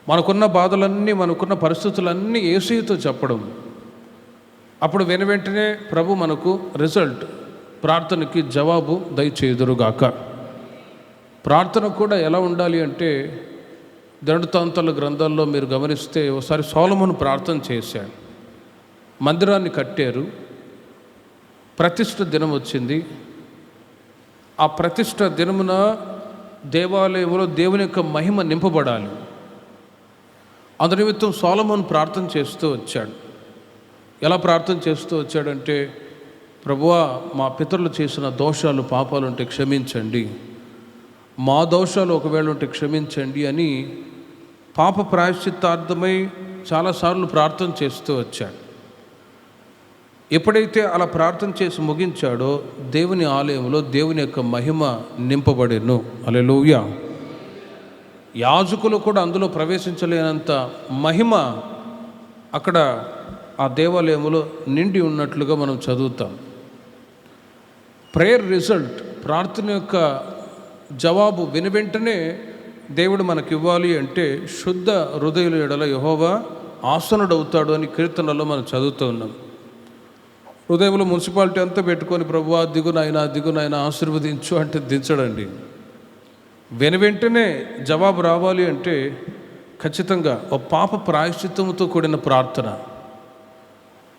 Speaker 1: మనకున్న బాధలన్నీ, మనకున్న పరిస్థితులన్నీ యేసుతో చెప్పడం. అప్పుడు వెంటనే ప్రభు మనకు రిజల్ట్, ప్రార్థనకి జవాబు దయచేయుదురుగాక. ప్రార్థన కూడా ఎలా ఉండాలి అంటే దినవృత్తాంతాల గ్రంథాల్లో మీరు గమనిస్తే ఒకసారి సొలొమోను ప్రార్థన చేశాడు. మందిరాన్ని కట్టారు, ప్రతిష్ఠ దినం వచ్చింది. ఆ ప్రతిష్ఠ దినమున దేవాలయంలో దేవుని యొక్క మహిమ నింపబడాలి. అందు నిమిత్తం సొలొమోను ప్రార్థన చేస్తూ వచ్చాడు. ఎలా ప్రార్థన చేస్తూ వచ్చాడంటే ప్రభువా, మా పితరులు చేసిన దోషాలు పాపాలు ఉంటే క్షమించండి, మా దోషాలు ఒకవేళ ఉంటే క్షమించండి అని పాప ప్రాయశ్చిత్తార్థమై చాలాసార్లు ప్రార్థన చేస్తూ వచ్చాడు. ఎప్పుడైతే అలా ప్రార్థన చేసి ముగించాడో దేవుని ఆలయంలో దేవుని యొక్క మహిమ నింపబడెను. హల్లెలూయా. యాజకులు కూడా అందులో ప్రవేశించలేనంత మహిమ అక్కడ ఆ దేవాలయంలో నిండి ఉన్నట్లుగా మనం చదువుతాం. ప్రేయర్ రిజల్ట్, ప్రార్థన యొక్క జవాబు వెనువెంటనే దేవుడు మనకి ఇవ్వాలి అంటే శుద్ధ హృదయుల ఎడల యెహోవా ఆసనుడవుతాడు అని కీర్తనలో మనం చదువుతూ ఉన్నాం. హృదయంలో మున్సిపాలిటీ అంతా పెట్టుకొని ప్రభువా దిగునైనా ఆశీర్వదించు అంటే దించడండి. వెనువెంటనే జవాబు రావాలి అంటే ఖచ్చితంగా ఒక పాప ప్రాయశ్చిత్తంతో కూడిన ప్రార్థన.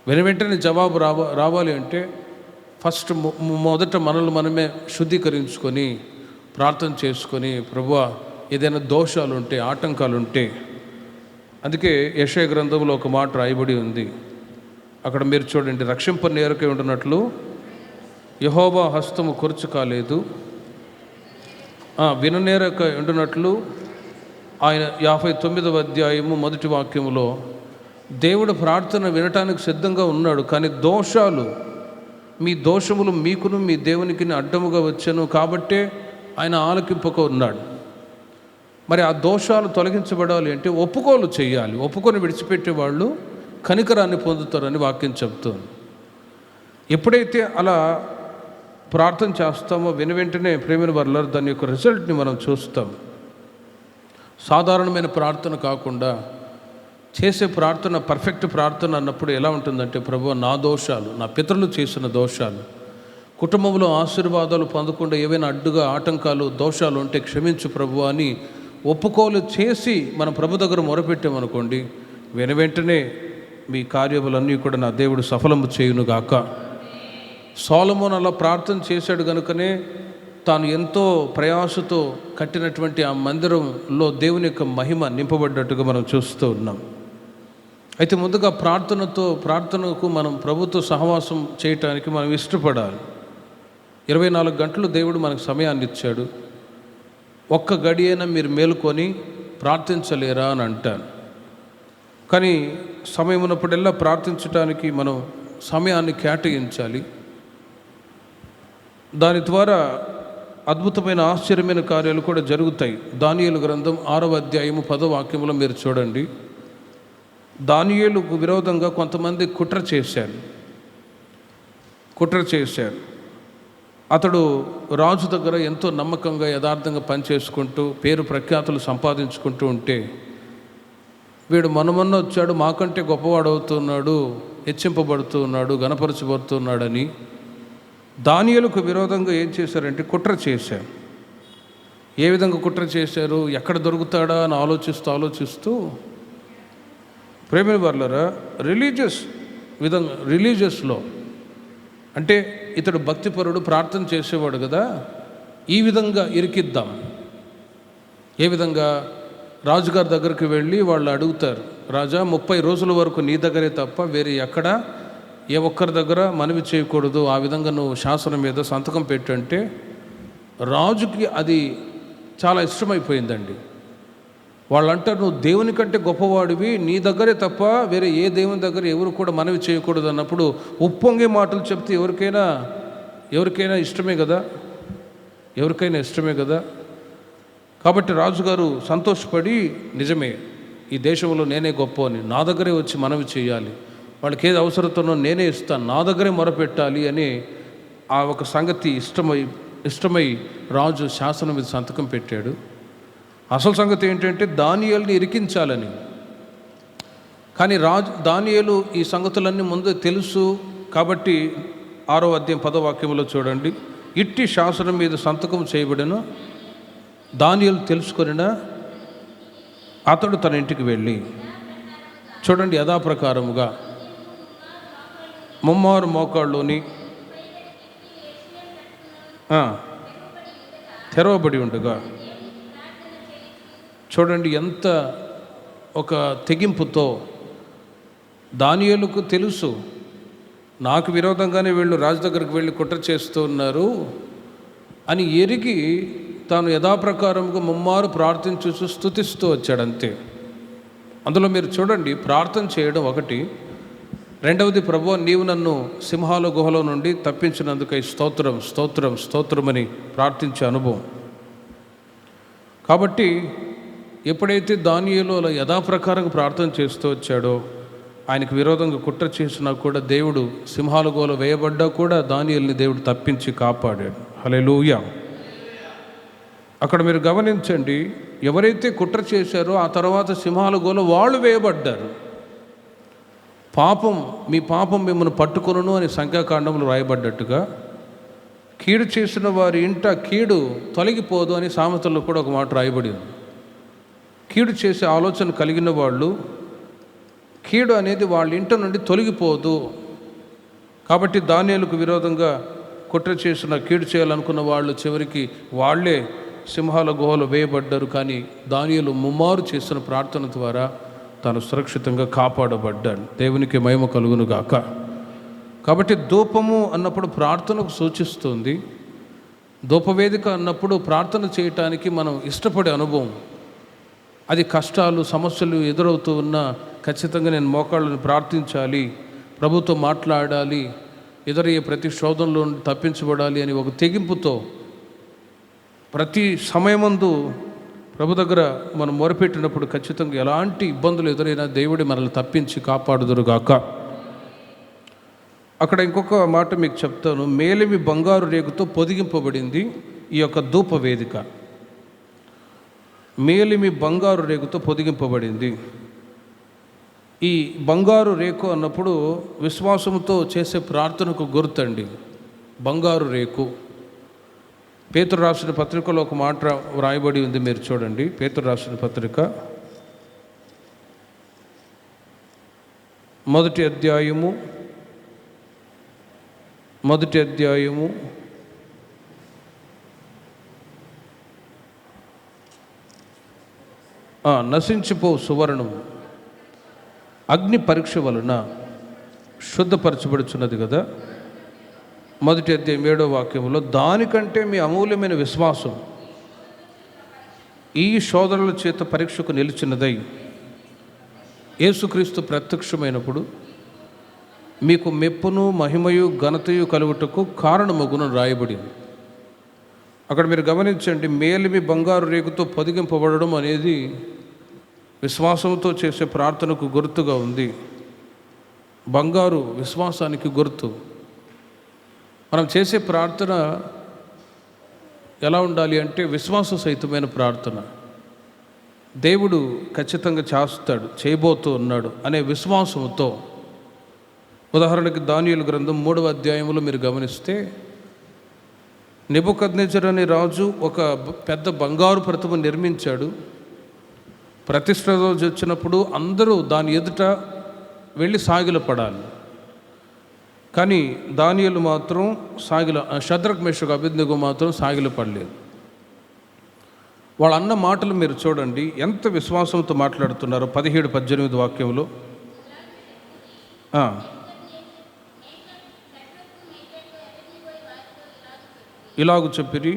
Speaker 1: వెనువెంటనే జవాబు రావాలి అంటే ఫస్ట్ మొదట మనల్ని మనమే శుద్ధీకరించుకొని ప్రార్థన చేసుకొని ప్రభువా ఏదైనా దోషాలు ఉంటే ఆటంకాలు ఉంటే, అందుకే యెషయా గ్రంథంలో ఒక మాట రాయబడి ఉంది. అక్కడ మీరు చూడండి, రక్షింప నేరకై ఉంటున్నట్లు యెహోవా హస్తము కొరుచు కాలేదు, విననేరక ఉంటున్నట్లు ఆయన 59వ అధ్యాయము మొదటి వాక్యములో దేవుడు ప్రార్థన వినటానికి సిద్ధంగా ఉన్నాడు. కానీ దోషాలు, మీ దోషములు మీకును మీ దేవునికి అడ్డముగా వచ్చాను కాబట్టే ఆయన ఆలకింపక ఉన్నాడు. మరి ఆ దోషాలు తొలగించబడాలి అంటే ఒప్పుకోలు చేయాలి. ఒప్పుకొని విడిచిపెట్టే వాళ్ళు కనికరాన్ని పొందుతారని వాక్యం చెప్తుంది. ఎప్పుడైతే అలా ప్రార్థన చేస్తామో వెనువెంటనే ప్రేమైన వారలారా దాని యొక్క రిజల్ట్ని మనం చూస్తాం. సాధారణమైన ప్రార్థన కాకుండా చేసే ప్రార్థన పర్ఫెక్ట్ ప్రార్థన అన్నప్పుడు ఎలా ఉంటుందంటే, ప్రభువా నా దోషాలు, నా పితరులు చేసిన దోషాలు, కుటుంబంలో ఆశీర్వాదాలు పొందకుండా ఏవైనా అడ్డుగా ఆటంకాలు దోషాలు ఉంటే క్షమించు ప్రభువా అని ఒప్పుకోలు చేసి మనం ప్రభు దగ్గర మొరపెట్టామనుకోండి, వెనువెంటనే మీ కార్యములన్నీ కూడా నా దేవుడు సఫలము చేయునుగాక. సొలొమోను అలా ప్రార్థన చేశాడు కనుకనే తాను ఎంతో ప్రయాసతో కట్టినటువంటి ఆ మందిరంలో దేవుని యొక్క మహిమ నింపబడ్డట్టుగా మనం చూస్తూ ఉన్నాం. అయితే ముందుగా ప్రార్థనకు మనం ప్రభుతో సహవాసం చేయటానికి మనం ఇష్టపడాలి. 24 గంటలు దేవుడు మనకు సమయాన్ని ఇచ్చాడు. ఒక్క గడియైనా మీరు మేలుకొని ప్రార్థించలేరా అని అంటాను. కానీ సమయం ఉన్నప్పుడల్లా ప్రార్థించడానికి మనం సమయాన్ని కేటాయించాలి. దాని ద్వారా అద్భుతమైన ఆశ్చర్యమైన కార్యాలు కూడా జరుగుతాయి. దానియేలు గ్రంథం 6వ అధ్యాయము 10వ వాక్యంలో మీరు చూడండి. దానియేలుకు విరోధంగా కొంతమంది కుట్ర చేశారు. అతడు రాజు దగ్గర ఎంతో నమ్మకంగా యథార్థంగా పనిచేసుకుంటూ పేరు ప్రఖ్యాతులు సంపాదించుకుంటూ ఉంటే, వీడు మొన్న వచ్చాడు, మాకంటే గొప్పవాడు అవుతున్నాడు, హెచ్చింపబడుతూ ఉన్నాడు, గణపరచబడుతున్నాడని దానియేలుకు విరోధంగా ఏం చేశారంటే కుట్ర చేశారు. ఏ విధంగా కుట్ర చేశారు, ఎక్కడ దొరుకుతాడా అని ఆలోచిస్తూ ప్రేమ వారలారా, రిలీజియస్లో అంటే ఇతడు భక్తిపరుడు, ప్రార్థన చేసేవాడు కదా, ఈ విధంగా ఇరికిద్దాం. ఏ విధంగా? రాజుగారి దగ్గరికి వెళ్ళి వాళ్ళు అడుగుతారు, రాజా 30 రోజుల వరకు నీ దగ్గరే తప్ప వేరే ఎక్కడ ఏ ఒక్కరి దగ్గర మనవి చేయకూడదు, ఆ విధంగా నువ్వు శాసనం మీద సంతకం పెట్టంటే రాజుకి అది చాలా ఇష్టమైపోయిందండి. వాళ్ళు అంటారు, నువ్వు దేవుని కంటే గొప్పవాడివి, నీ దగ్గరే తప్ప వేరే ఏ దేవుని దగ్గర ఎవరు కూడా మనవి చేయకూడదు అన్నప్పుడు ఉప్పొంగే మాటలు చెప్తే ఎవరికైనా ఇష్టమే కదా. కాబట్టి రాజుగారు సంతోషపడి, నిజమే ఈ దేశంలో నేనే గొప్ప అని, నా దగ్గరే వచ్చి మనవి చేయాలి, వాళ్ళకి ఏది అవసరతోనో నేనే ఇస్తాను, నా దగ్గరే మొరపెట్టాలి అని ఆ ఒక సంగతి ఇష్టమై రాజు శాసనం మీద సంతకం పెట్టాడు. అసలు సంగతి ఏంటంటే దానియేలుని ఇరికించాలని. కానీ దానియేలు ఈ సంగతులన్నీ ముందు తెలుసు కాబట్టి 6వ అధ్యాయం 10వ వాక్యంలో చూడండి, ఇట్టి శాసనం మీద సంతకం చేయబడిన దానియేలు తెలుసుకొనిన అతడు తన ఇంటికి వెళ్ళి, చూడండి యథాప్రకారముగా ముమ్మారు మోకాళ్ళలోని తెరవబడి ఉండగా, చూడండి ఎంత ఒక తెగింపుతో దానియేలుకు తెలుసు నాకు విరోధంగానే వీళ్ళు రాజు దగ్గరికి వెళ్ళి కుట్ర చేస్తూ ఉన్నారు అని ఎరిగి తాను యథాప్రకారంగా ముమ్మారు ప్రార్థించు స్తుతిస్తూ వచ్చాడు అంతే. అందులో మీరు చూడండి, ప్రార్థన చేయడం ఒకటి, రెండవది, ప్రభువా నీవు నన్ను సింహాల గుహలో నుండి తప్పించినందుకై స్తోత్రం స్తోత్రం స్తోత్రమని ప్రార్థించే అనుభవం. కాబట్టి ఎప్పుడైతే దానియేలు అలా యథాప్రకారంగా ప్రార్థన చేస్తూ వచ్చాడో, ఆయనకు విరోధంగా కుట్ర చేసినా కూడా దేవుడు సింహాల గుహలో వేయబడ్డా కూడా దానియేలుని దేవుడు తప్పించి కాపాడాడు. హల్లెలూయా. అక్కడ మీరు గమనించండి, ఎవరైతే కుట్ర చేశారో ఆ తర్వాత సింహాల గుహలో వాళ్ళు వేయబడ్డారు. మీ పాపం మిమ్మల్ని పట్టుకొనును అని సంఖ్యాకాండంలో రాయబడ్డట్టుగా, కీడు చేసిన వారి ఇంట కీడు తొలగిపోదు అని సామెతల్లో కూడా ఒక మాట రాయబడి ఉంది. కీడు చేసే ఆలోచన కలిగిన వాళ్ళు, కీడు అనేది వాళ్ళ ఇంట నుండి తొలగిపోదు. కాబట్టి దానియేలుకు విరోధంగా కుట్ర చేసిన, కీడు చేయాలనుకున్న వాళ్ళు చివరికి వాళ్ళే సింహాల గుహలో వేయబడ్డారు. కానీ దానియేలు ముమ్మారు చేసిన ప్రార్థన ద్వారా తాను సురక్షితంగా కాపాడబడ్డాడు. దేవునికి మహిమ కలుగును గాక. కాబట్టి ధూపము అన్నప్పుడు ప్రార్థనకు సూచిస్తుంది. ధూపవేదిక అన్నప్పుడు ప్రార్థన చేయటానికి మనం ఇష్టపడే అనుభవం. అది కష్టాలు, సమస్యలు ఎదురవుతూ ఉన్నా ఖచ్చితంగా నేను మోకాళ్ళను ప్రార్థించాలి, ప్రభుతో మాట్లాడాలి, ఎదురయ్యే ప్రతి శోధనలో నుండి తప్పించబడాలి అని ఒక తెగింపుతో ప్రతి సమయమందు ప్రభు దగ్గర మనం మొరపెట్టినప్పుడు ఖచ్చితంగా ఎలాంటి ఇబ్బందులు ఎదురైనా దేవుడి మనల్ని తప్పించి కాపాడుదురుగాక. అక్కడ ఇంకొక మాట మీకు చెప్తాను. మేలిమి బంగారు రేకుతో పొదిగింపబడింది ఈ యొక్క ధూప వేదిక. మేలిమి బంగారు రేకుతో పొదిగింపబడింది. ఈ బంగారు రేకు అన్నప్పుడు విశ్వాసంతో చేసే ప్రార్థనకు గుర్తండి బంగారు రేకు. పేతురు రాసిన పత్రికలో ఒక మాట వ్రాయబడి ఉంది, మీరు చూడండి. పేతురు రాసిన పత్రిక మొదటి అధ్యాయము నశించిపో సువర్ణము అగ్ని పరీక్ష వలన శుద్ధపరచబడుచున్నది కదా. మొదటి అధ్యాయం 7వ వాక్యంలో, దానికంటే మీ అమూల్యమైన విశ్వాసం ఈ శోధనల చేత పరీక్షకు నిలిచినదై యేసుక్రీస్తు ప్రత్యక్షమైనప్పుడు మీకు మెప్పును మహిమయు ఘనతయు కలుగుటకు కారణమగును రాయబడింది. అక్కడ మీరు గమనించండి, మేలిమి బంగారు రేకుతో పొదిగింపబడడం అనేది విశ్వాసంతో చేసే ప్రార్థనకు గుర్తుగా ఉంది. బంగారు విశ్వాసానికి గుర్తు. మనం చేసే ప్రార్థన ఎలా ఉండాలి అంటే విశ్వాస సహితమైన ప్రార్థన. దేవుడు ఖచ్చితంగా చేస్తాడు, చేయబోతూ ఉన్నాడు అనే విశ్వాసంతో. ఉదాహరణకి దానియేలు గ్రంథం 3వ అధ్యాయంలో మీరు గమనిస్తే, నెబుకద్నెజరు అనే రాజు ఒక పెద్ద బంగారు ప్రతిమ నిర్మించాడు. ప్రతిష్ఠ రోజు వచ్చినప్పుడు అందరూ దాని ఎదుట వెళ్ళి సాగిలపడాలి. కానీ దానియేలు మాత్రం షద్రక్ మేషక్ అబేద్నెగో మాత్రం సాగిలపడలేదు. వాళ్ళు అన్న మాటలు మీరు చూడండి, ఎంత విశ్వాసంతో మాట్లాడుతున్నారో. 17-18 వాక్యంలో ఇలాగ చెప్పిరి,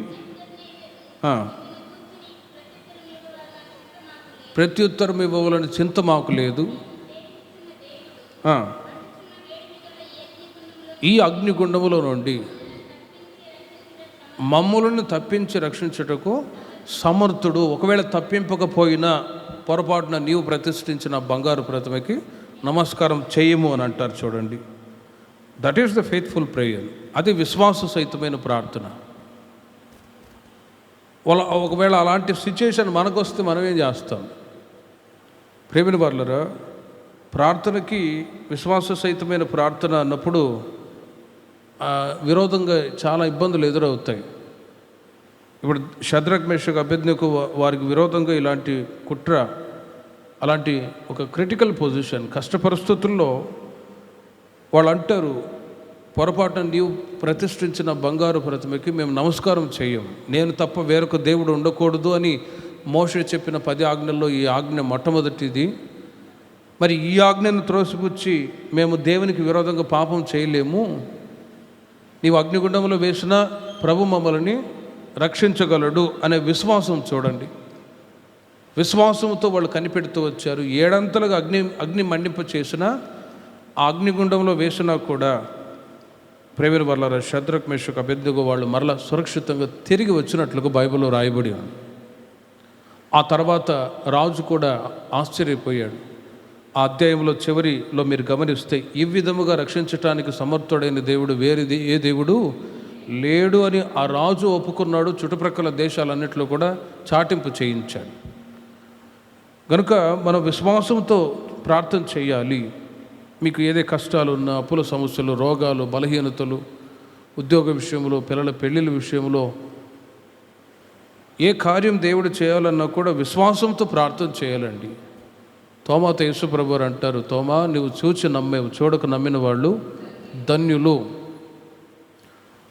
Speaker 1: ప్రత్యుత్తరం ఇవ్వవాలని చింత మాకు లేదు. ఈ అగ్నిగుండములో నుండి మమ్ములను తప్పించి రక్షించుటకు సమర్థుడు. ఒకవేళ తప్పింపకపోయినా పొరపాటున నీవు ప్రతిష్ఠించిన బంగారు ప్రతిమకి నమస్కారం చేయము అని అంటారు. చూడండి, that is the faithful prayer. అది విశ్వాస సహితమైన ప్రార్థన. ఒకవేళ అలాంటి సిచ్యుయేషన్ మనకు వస్తే మనం ఏం చేస్తాం? ప్రేమిన వాళ్ళరా, ప్రార్థనకి విశ్వాస సహితమైన ప్రార్థన అన్నప్పుడు విరోధంగా చాలా ఇబ్బందులు ఎదురవుతాయి. ఇప్పుడు షద్రక్ మేషక్ అబేద్నెగో వారికి విరోధంగా ఇలాంటి కుట్ర, అలాంటి ఒక క్రిటికల్ పొజిషన్, కష్ట పరిస్థితుల్లో వాళ్ళు అంటారు, పొరపాటున నీవు ప్రతిష్ఠించిన బంగారు ప్రతిమకి మేము నమస్కారం చేయం, నేను తప్ప వేరొక దేవుడు ఉండకూడదు అని మోషే చెప్పిన 10 ఆజ్ఞల్లో ఈ ఆజ్ఞ మొట్టమొదటిది. మరి ఈ ఆజ్ఞను త్రోసిపుచ్చి మేము దేవునికి విరోధంగా పాపం చేయలేము, నీవు అగ్నిగుండంలో వేసిన ప్రభు మమ్మల్ని రక్షించగలడు అనే విశ్వాసం చూడండి. విశ్వాసంతో వాళ్ళు కనిపెడుతూ వచ్చారు. 7 అంతలుగా అగ్ని మండింప చేసిన ఆ అగ్నిగుండంలో వేసినా కూడా ప్రేమిల వల్ల షద్రక్ మేషక్ అబేద్నెగో వాళ్ళు మరలా సురక్షితంగా తిరిగి వచ్చినట్లుగా బైబిల్లో రాయబడి ఉంది. ఆ తర్వాత రాజు కూడా ఆశ్చర్యపోయాడు. ఆ అధ్యాయంలో చివరిలో మీరు గమనిస్తే, ఈ విధముగా రక్షించటానికి సమర్థుడైన దేవుడు వేరేది ఏ దేవుడు లేడు అని ఆ రాజు ఒప్పుకున్నాడు. చుట్టుప్రక్కల దేశాలన్నింటిలో కూడా చాటింపు చేయించాడు. కనుక మనం విశ్వాసంతో ప్రార్థన చేయాలి. మీకు ఏదే కష్టాలు ఉన్నా, అప్పుల సమస్యలు, రోగాలు, బలహీనతలు, ఉద్యోగ విషయంలో, పిల్లల పెళ్ళిళ్ళ విషయంలో, ఏ కార్యం దేవుడు చేయాలన్నా కూడా విశ్వాసంతో ప్రార్థన చేయాలండి. తోమాతో యేసు ప్రభువారు అంటారు, తోమా నువ్వు చూచి నమ్మేవు, చూడక నమ్మిన వాళ్ళు ధన్యులు.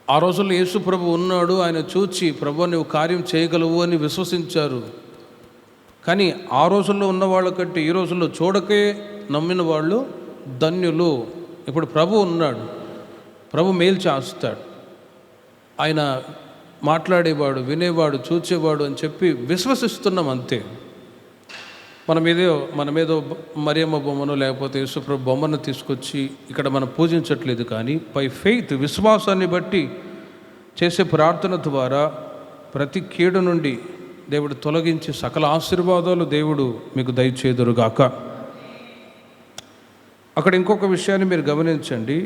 Speaker 1: ఆ రోజుల్లో యేసు ప్రభు ఉన్నాడు, ఆయన చూచి ప్రభు నువ్వు కార్యం చేయగలవు అని విశ్వసించారు. కానీ ఆ రోజుల్లో ఉన్న వాళ్ళకంటే ఈ రోజుల్లో చూడకే నమ్మిన వాళ్ళు ధన్యులు. ఇప్పుడు ప్రభు ఉన్నాడు, ప్రభు మేలు చేస్తాడు, ఆయన మాట్లాడేవాడు, వినేవాడు, చూచేవాడు అని చెప్పి విశ్వసిస్తున్నాం అంతే. మనమేదో మరియమ్మ బొమ్మను లేకపోతే యేసుప్రభు బొమ్మను తీసుకొచ్చి ఇక్కడ మనం పూజించట్లేదు. కానీ బై ఫెయిత్, విశ్వాసాన్ని బట్టి చేసే ప్రార్థన ద్వారా ప్రతి కీడు నుండి దేవుడు తొలగించి సకల ఆశీర్వాదాలు దేవుడు మీకు దయచేదురుగాక. అక్కడ ఇంకొక విషయాన్ని మీరు గమనించండి.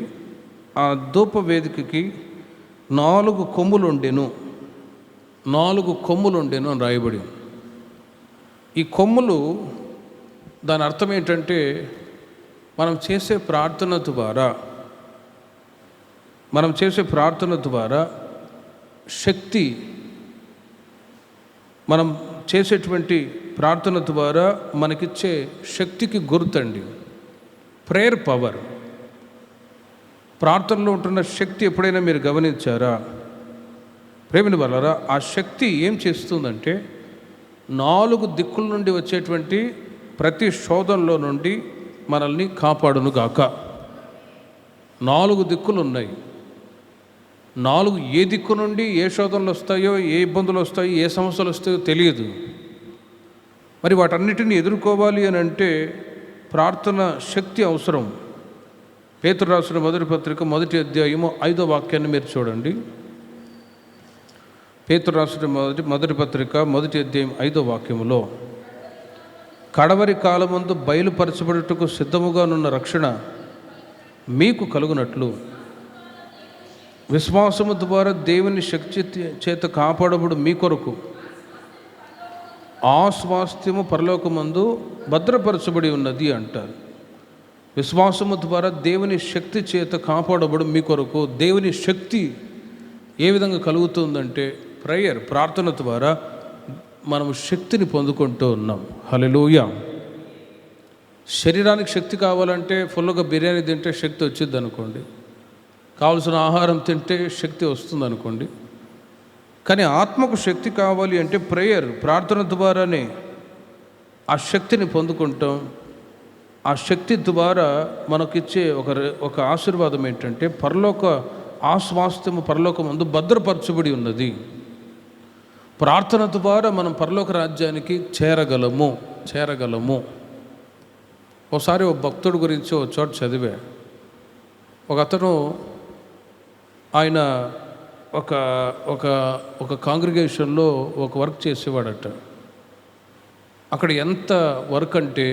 Speaker 1: ఆ ధూప వేదికకి 4 కొమ్ములుండెను అని రాయబడి. ఈ కొమ్ములు దాని అర్థం ఏంటంటే, మనం చేసే ప్రార్థన ద్వారా శక్తి, మనం చేసేటువంటి ప్రార్థన ద్వారా మనకిచ్చే శక్తికి గుర్తండి. ప్రేయర్ పవర్, ప్రార్థనలో ఉంటున్న శక్తి ఎప్పుడైనా మీరు గమనించారా? ప్రేమిని వలరా ఆ శక్తి ఏం చేస్తుందంటే, 4 దిక్కుల నుండి వచ్చేటువంటి ప్రతి శోధనలో నుండి మనల్ని కాపాడును గాక. 4 దిక్కులు ఉన్నాయి. 4 ఏ దిక్కు నుండి ఏ శోధనలు వస్తాయో, ఏ ఇబ్బందులు వస్తాయో, ఏ సమస్యలు వస్తాయో తెలియదు. మరి వాటన్నిటిని ఎదుర్కోవాలి అని అంటే ప్రార్థన శక్తి అవసరం. పేతురు రాసిన మొదటి పత్రిక 1వ అధ్యాయము 5వ వాక్యాన్ని మీరు చూడండి. పేతురు రాసిన మొదటి పత్రిక 1వ అధ్యాయం 5వ వాక్యములో, కడవరి కాలమందు బయలుపరచబడుటకు సిద్ధముగానున్న రక్షణ మీకు కలుగునట్లు విశ్వాసము ద్వారా దేవుని శక్తి చేత కాపాడబడు మీ కొరకు ఆ స్వాస్థ్యము పరలోకమందు భద్రపరచబడి ఉన్నది అంటారు. విశ్వాసము ద్వారా దేవుని శక్తి చేత కాపాడబడు మీ కొరకు. దేవుని శక్తి ఏ విధంగా కలుగుతుందంటే, ప్రేయర్, ప్రార్థన ద్వారా మనము శక్తిని పొందుకుంటూ ఉన్నాం. హల్లెలూయా. శరీరానికి శక్తి కావాలంటే ఫుల్గా బిర్యానీ తింటే శక్తి వచ్చింది అనుకోండి, కావలసిన ఆహారం తింటే శక్తి వస్తుంది అనుకోండి. కానీ ఆత్మకు శక్తి కావాలి అంటే ప్రేయర్, ప్రార్థన ద్వారానే ఆ శక్తిని పొందుకుంటాం. ఆ శక్తి ద్వారా మనకిచ్చే ఒక ఆశీర్వాదం ఏంటంటే, ఆ స్వాస్థ్యము పరలోకమందు భద్రపరచబడి ఉన్నది. ప్రార్థన ద్వారా మనం పరలోక రాజ్యానికి చేరగలము. ఒకసారి ఒక భక్తుడి గురించి ఒక చోట చదివా. ఒక అతను, ఆయన ఒక కాంగ్రిగేషన్లో ఒక వర్క్ చేసేవాడట. అక్కడ ఎంత వర్క్ అంటే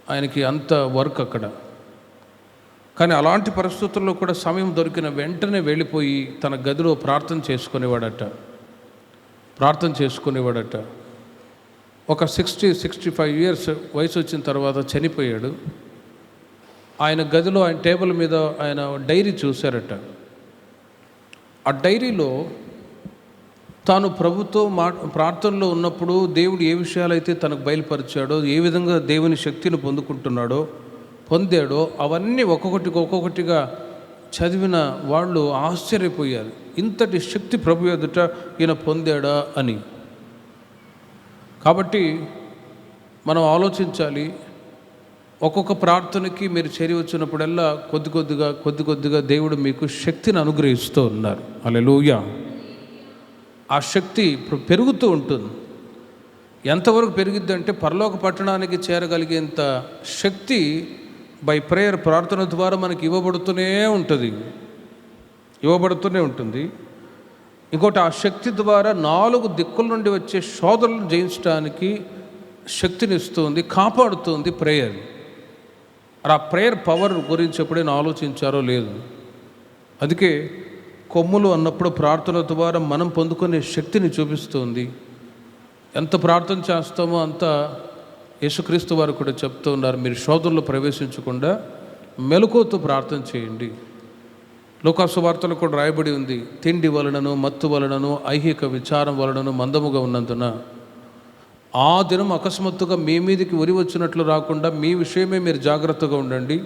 Speaker 1: ఆయనకి అంత వర్క్ అక్కడ. కానీ అలాంటి పరిస్థితుల్లో కూడా సమయం దొరికిన వెంటనే వెళ్ళిపోయి తన గదిలో ప్రార్థన చేసుకునేవాడట. ఒక 60-65 ఇయర్స్ వయసు వచ్చిన తర్వాత చనిపోయాడు. ఆయన గదిలో, ఆయన టేబుల్ మీద ఆయన డైరీ చూశారట. ఆ డైరీలో తాను ప్రభుతో ప్రార్థనలో ఉన్నప్పుడు దేవుడు ఏ విషయాలైతే తనకు బయలుపరిచాడో, ఏ విధంగా దేవుని శక్తిని పొందాడో అవన్నీ ఒక్కొక్కటిగా చదివిన వాళ్ళు ఆశ్చర్యపోయారు. ఇంతటి శక్తి ప్రభు ఎదుట ఈయన పొందాడా అని. కాబట్టి మనం ఆలోచించాలి, ఒక్కొక్క ప్రార్థనకి మీరు చేరి వచ్చినప్పుడల్లా కొద్ది కొద్దిగా దేవుడు మీకు శక్తిని అనుగ్రహిస్తూ ఉన్నారు. హల్లెలూయా. ఆ శక్తి ఇప్పుడు పెరుగుతూ ఉంటుంది. ఎంతవరకు పెరిగిద్ది అంటే పరలోక పట్టణానికి చేరగలిగేంత శక్తి బై ప్రేయర్, ప్రార్థన ద్వారా మనకి ఇవ్వబడుతూనే ఉంటుంది. ఇంకోటి, ఆ శక్తి ద్వారా 4 దిక్కుల నుండి వచ్చే శోధనలను జయించడానికి శక్తినిస్తుంది, కాపాడుతుంది ప్రేయర్. ఆ ప్రేయర్ పవర్ గురించి ఎప్పుడైనా ఆలోచించారో లేదు. అందుకే కొమ్ములు అన్నప్పుడు ప్రార్థన ద్వారా మనం పొందుకునే శక్తిని చూపిస్తుంది. ఎంత ప్రార్థన చేస్తామో అంత యేసుక్రీస్తు వారు కూడా చెప్తూ ఉన్నారు, మీరు శోధనలో ప్రవేశించకుండా మెలకువతో ప్రార్థన చేయండి. లోకాసు వార్తలు కూడా రాయబడి ఉంది, తిండి వలనను మత్తు వలనను ఐహిక విచారం వలనను మందముగా ఉన్నందున ఆ దినం అకస్మాత్తుగా మీ మీదకి ఉరి వచ్చినట్లు రాకుండా మీ విషయమే మీరు జాగ్రత్తగా ఉండండి,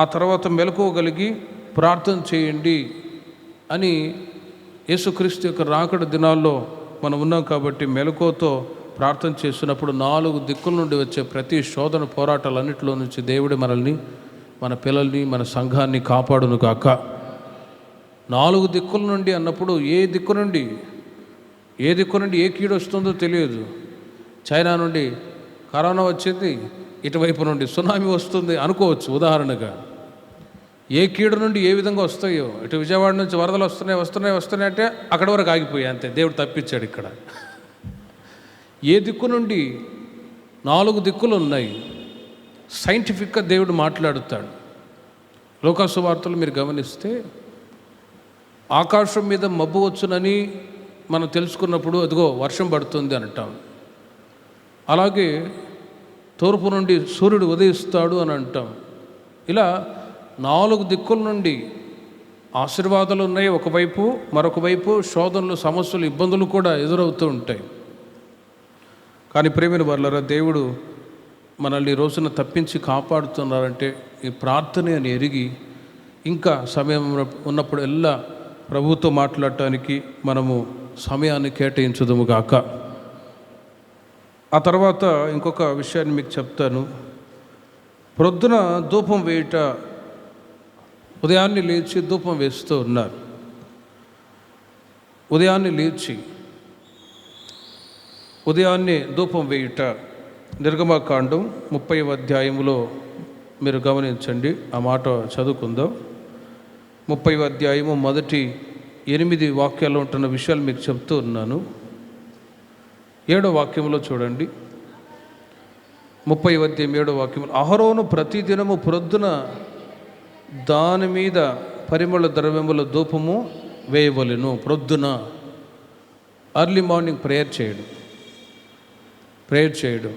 Speaker 1: ఆ తర్వాత మెలకువగలిగి ప్రార్థన చేయండి అని యేసుక్రీస్తు యొక్క రాకడ దినాల్లో మనం ఉన్నాం. కాబట్టి మెలకువతో ప్రార్థన చేస్తున్నప్పుడు 4 దిక్కుల నుండి వచ్చే ప్రతి శోధన పోరాటాలన్నింటిలో నుంచి దేవుడు మనల్ని, మన పిల్లల్ని, మన సంఘాన్ని కాపాడును కాక. 4 దిక్కుల నుండి అన్నప్పుడు ఏ దిక్కు నుండి ఏ కీడు వస్తుందో తెలియదు. చైనా నుండి కరోనా వచ్చింది, ఇటువైపు నుండి సునామీ వస్తుంది అనుకోవచ్చు ఉదాహరణగా. ఏ కీడు నుండి ఏ విధంగా వస్తాయో, ఇటు విజయవాడ నుంచి వరదలు వస్తున్నాయి అంటే అక్కడి వరకు ఆగిపోయాయి, అంతే. దేవుడు తప్పించాడు. ఇక్కడ ఏ దిక్కు నుండి 4 దిక్కులు ఉన్నాయి. సైంటిఫిక్గా దేవుడు మాట్లాడుతాడు. లోకాసు వార్తలు మీరు గమనిస్తే ఆకాశం మీద మబ్బు వచ్చునని మనం తెలుసుకున్నప్పుడు అదిగో వర్షం పడుతుంది అంటాం. అలాగే తూర్పు నుండి సూర్యుడు ఉదయిస్తాడు అని అంటాం. ఇలా 4 దిక్కుల నుండి ఆశీర్వాదాలు ఉన్నాయి ఒకవైపు, మరొక వైపు శోధనలు, సమస్యలు, ఇబ్బందులు కూడా ఎదురవుతూ ఉంటాయి. కానీ ప్రేమిన వాళ్ళరా, దేవుడు మనల్ని ఈ రోజున తప్పించి కాపాడుతున్నారంటే ఈ ప్రార్థన అని ఎరిగి ఇంకా సమయం ఉన్నప్పుడు ఎల్లా ప్రభుతో మాట్లాడటానికి మనము సమయాన్ని కేటాయించదుము గాక. ఆ తర్వాత ఇంకొక విషయాన్ని మీకు చెప్తాను. ప్రొద్దున ధూపం వేయుట, ఉదయాన్నే లేచి ధూపం వేస్తూ ఉన్నారు. ఉదయాన్నే ధూపం వేయుట నిర్గమకాండం 30వ అధ్యాయంలో మీరు గమనించండి. ఆ మాట చదువుకుందాం. 30వ అధ్యాయము మొదటి 8 వాక్యాల్లో ఉంటున్న విషయాలు మీకు చెప్తూ ఉన్నాను. 7వ వాక్యంలో చూడండి. 30వ అధ్యాయం 7వ వాక్యం, అహరోను ప్రతిదినము ప్రొద్దున దాని మీద పరిమళ ద్రవ్యముల ధూపము వేయవలెను. ప్రొద్దున ఎర్లీ మార్నింగ్ ప్రేయర్ చేయడం.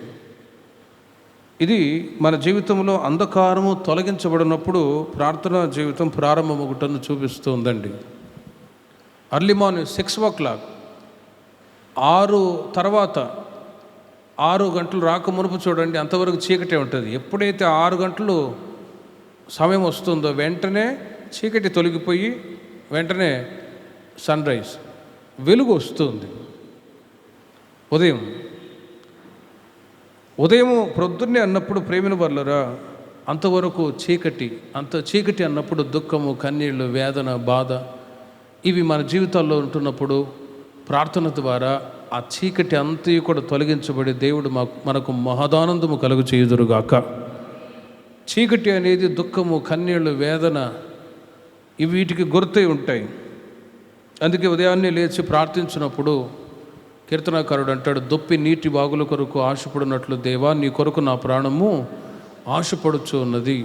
Speaker 1: ఇది మన జీవితంలో అంధకారము తొలగించబడినప్పుడు ప్రార్థనా జీవితం ప్రారంభమగుటను చూపిస్తూ ఉందండి. ఎర్లీ మార్నింగ్ 6 o'clock, 6 తర్వాత 6 గంటలు రాక మునుపు చూడండి, అంతవరకు చీకటే ఉంటుంది. ఎప్పుడైతే 6 గంటలు సమయం వస్తుందో వెంటనే చీకటి తొలగిపోయి వెంటనే సన్ రైజ్, వెలుగు వస్తుంది. ఉదయం ప్రొద్దున్నే అన్నప్పుడు ప్రేమిన వాళ్ళరా అంతవరకు చీకటి అన్నప్పుడు దుఃఖము, కన్నీళ్ళు, వేదన, బాధ ఇవి మన జీవితాల్లో ఉంటున్నప్పుడు ప్రార్థన ద్వారా ఆ చీకటి అంతయు కూడా తొలగించబడి దేవుడు మనకు మహదానందము కలుగు చేయుదురుగాక. చీకటి అనేది దుఃఖము, కన్నీళ్ళు, వేదన ఇవి వీటికి గుర్తై ఉంటాయి. అందుకే ఉదయాన్నే లేచి ప్రార్థించినప్పుడు కీర్తనాకారుడు అంటాడు, దొప్పి నీటి వాగుల కొరకు ఆశపడినట్లు దేవా నీ కొరకు నా ప్రాణము ఆశపడుచు ఉన్నది,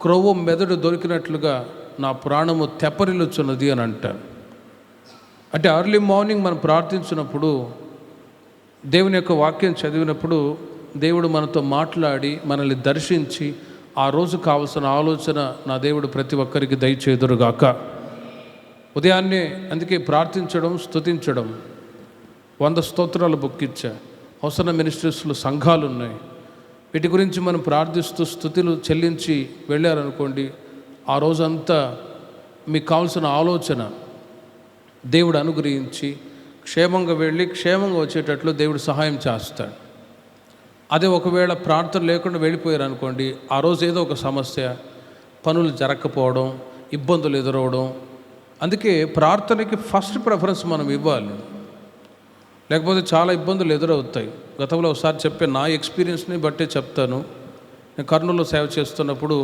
Speaker 1: క్రొవ్వు మెదడు దొరికినట్లుగా నా ప్రాణము తెప్పరిల్లుచున్నది అని అంటారు. అంటే ఎర్లీ మార్నింగ్ మనం ప్రార్థించినప్పుడు, దేవుని యొక్క వాక్యం చదివినప్పుడు దేవుడు మనతో మాట్లాడి మనల్ని దర్శించి ఆ రోజు కావలసిన ఆలోచన నా దేవుడు ప్రతి ఒక్కరికి దయచేదురుగాక. ఉదయాన్నే అందుకే ప్రార్థించడం, స్తుతించడం. 100 స్తోత్రాలు బుక్కిచ్చా. హోసన్న మినిస్ట్రీస్లో సంఘాలు ఉన్నాయి. వీటి గురించి మనం ప్రార్థిస్తూ స్తుతులు చెల్లించి వెళ్ళారనుకోండి, ఆ రోజంతా మీకు కావాల్సిన ఆలోచన దేవుడు అనుగ్రహించి క్షేమంగా వెళ్ళి క్షేమంగా వచ్చేటట్లు దేవుడు సహాయం చేస్తాడు. అదే ఒకవేళ ప్రార్థన లేకుండా వెళ్ళిపోయారు అనుకోండి, ఆ రోజు ఏదో ఒక సమస్య, పనులు జరగకపోవడం, ఇబ్బందులు ఎదురవడం. అందుకే ప్రార్థనకి ఫస్ట్ ప్రిఫరెన్స్ మనం ఇవ్వాలి, లేకపోతే చాలా ఇబ్బందులు ఎదురవుతాయి. గతంలో ఒకసారి చెప్పే నా ఎక్స్పీరియన్స్ని బట్టే చెప్తాను. నేను కర్నూలులో సేవ చేస్తున్నప్పుడు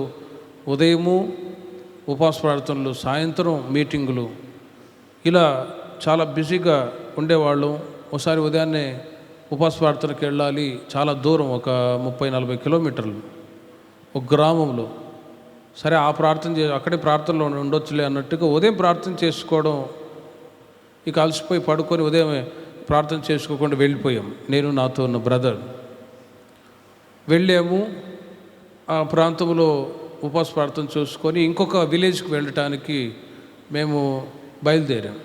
Speaker 1: ఉదయము ఉపవాస ప్రార్థనలు, సాయంత్రం మీటింగులు, ఇలా చాలా బిజీగా ఉండేవాళ్ళం. ఒకసారి ఉదయాన్నే ఉపవాస ప్రార్థనకి వెళ్ళాలి, చాలా దూరం, ఒక 30-40 కిలోమీటర్లు, ఒక గ్రామంలో. సరే ఆ ప్రార్థన అక్కడే ప్రార్థనలో ఉండొచ్చులే అన్నట్టుగా ఉదయం ప్రార్థన చేసుకోవడం, ఇక అలసిపోయి పడుకొని ఉదయమే ప్రార్థన చేసుకోకుండా వెళ్ళిపోయాం. నేను నాతో ఉన్న బ్రదర్ వెళ్ళాము. ఆ ప్రాంతంలో ఉపవాస ప్రార్థన చూసుకొని ఇంకొక విలేజ్కి వెళ్ళటానికి మేము బయలుదేరాం.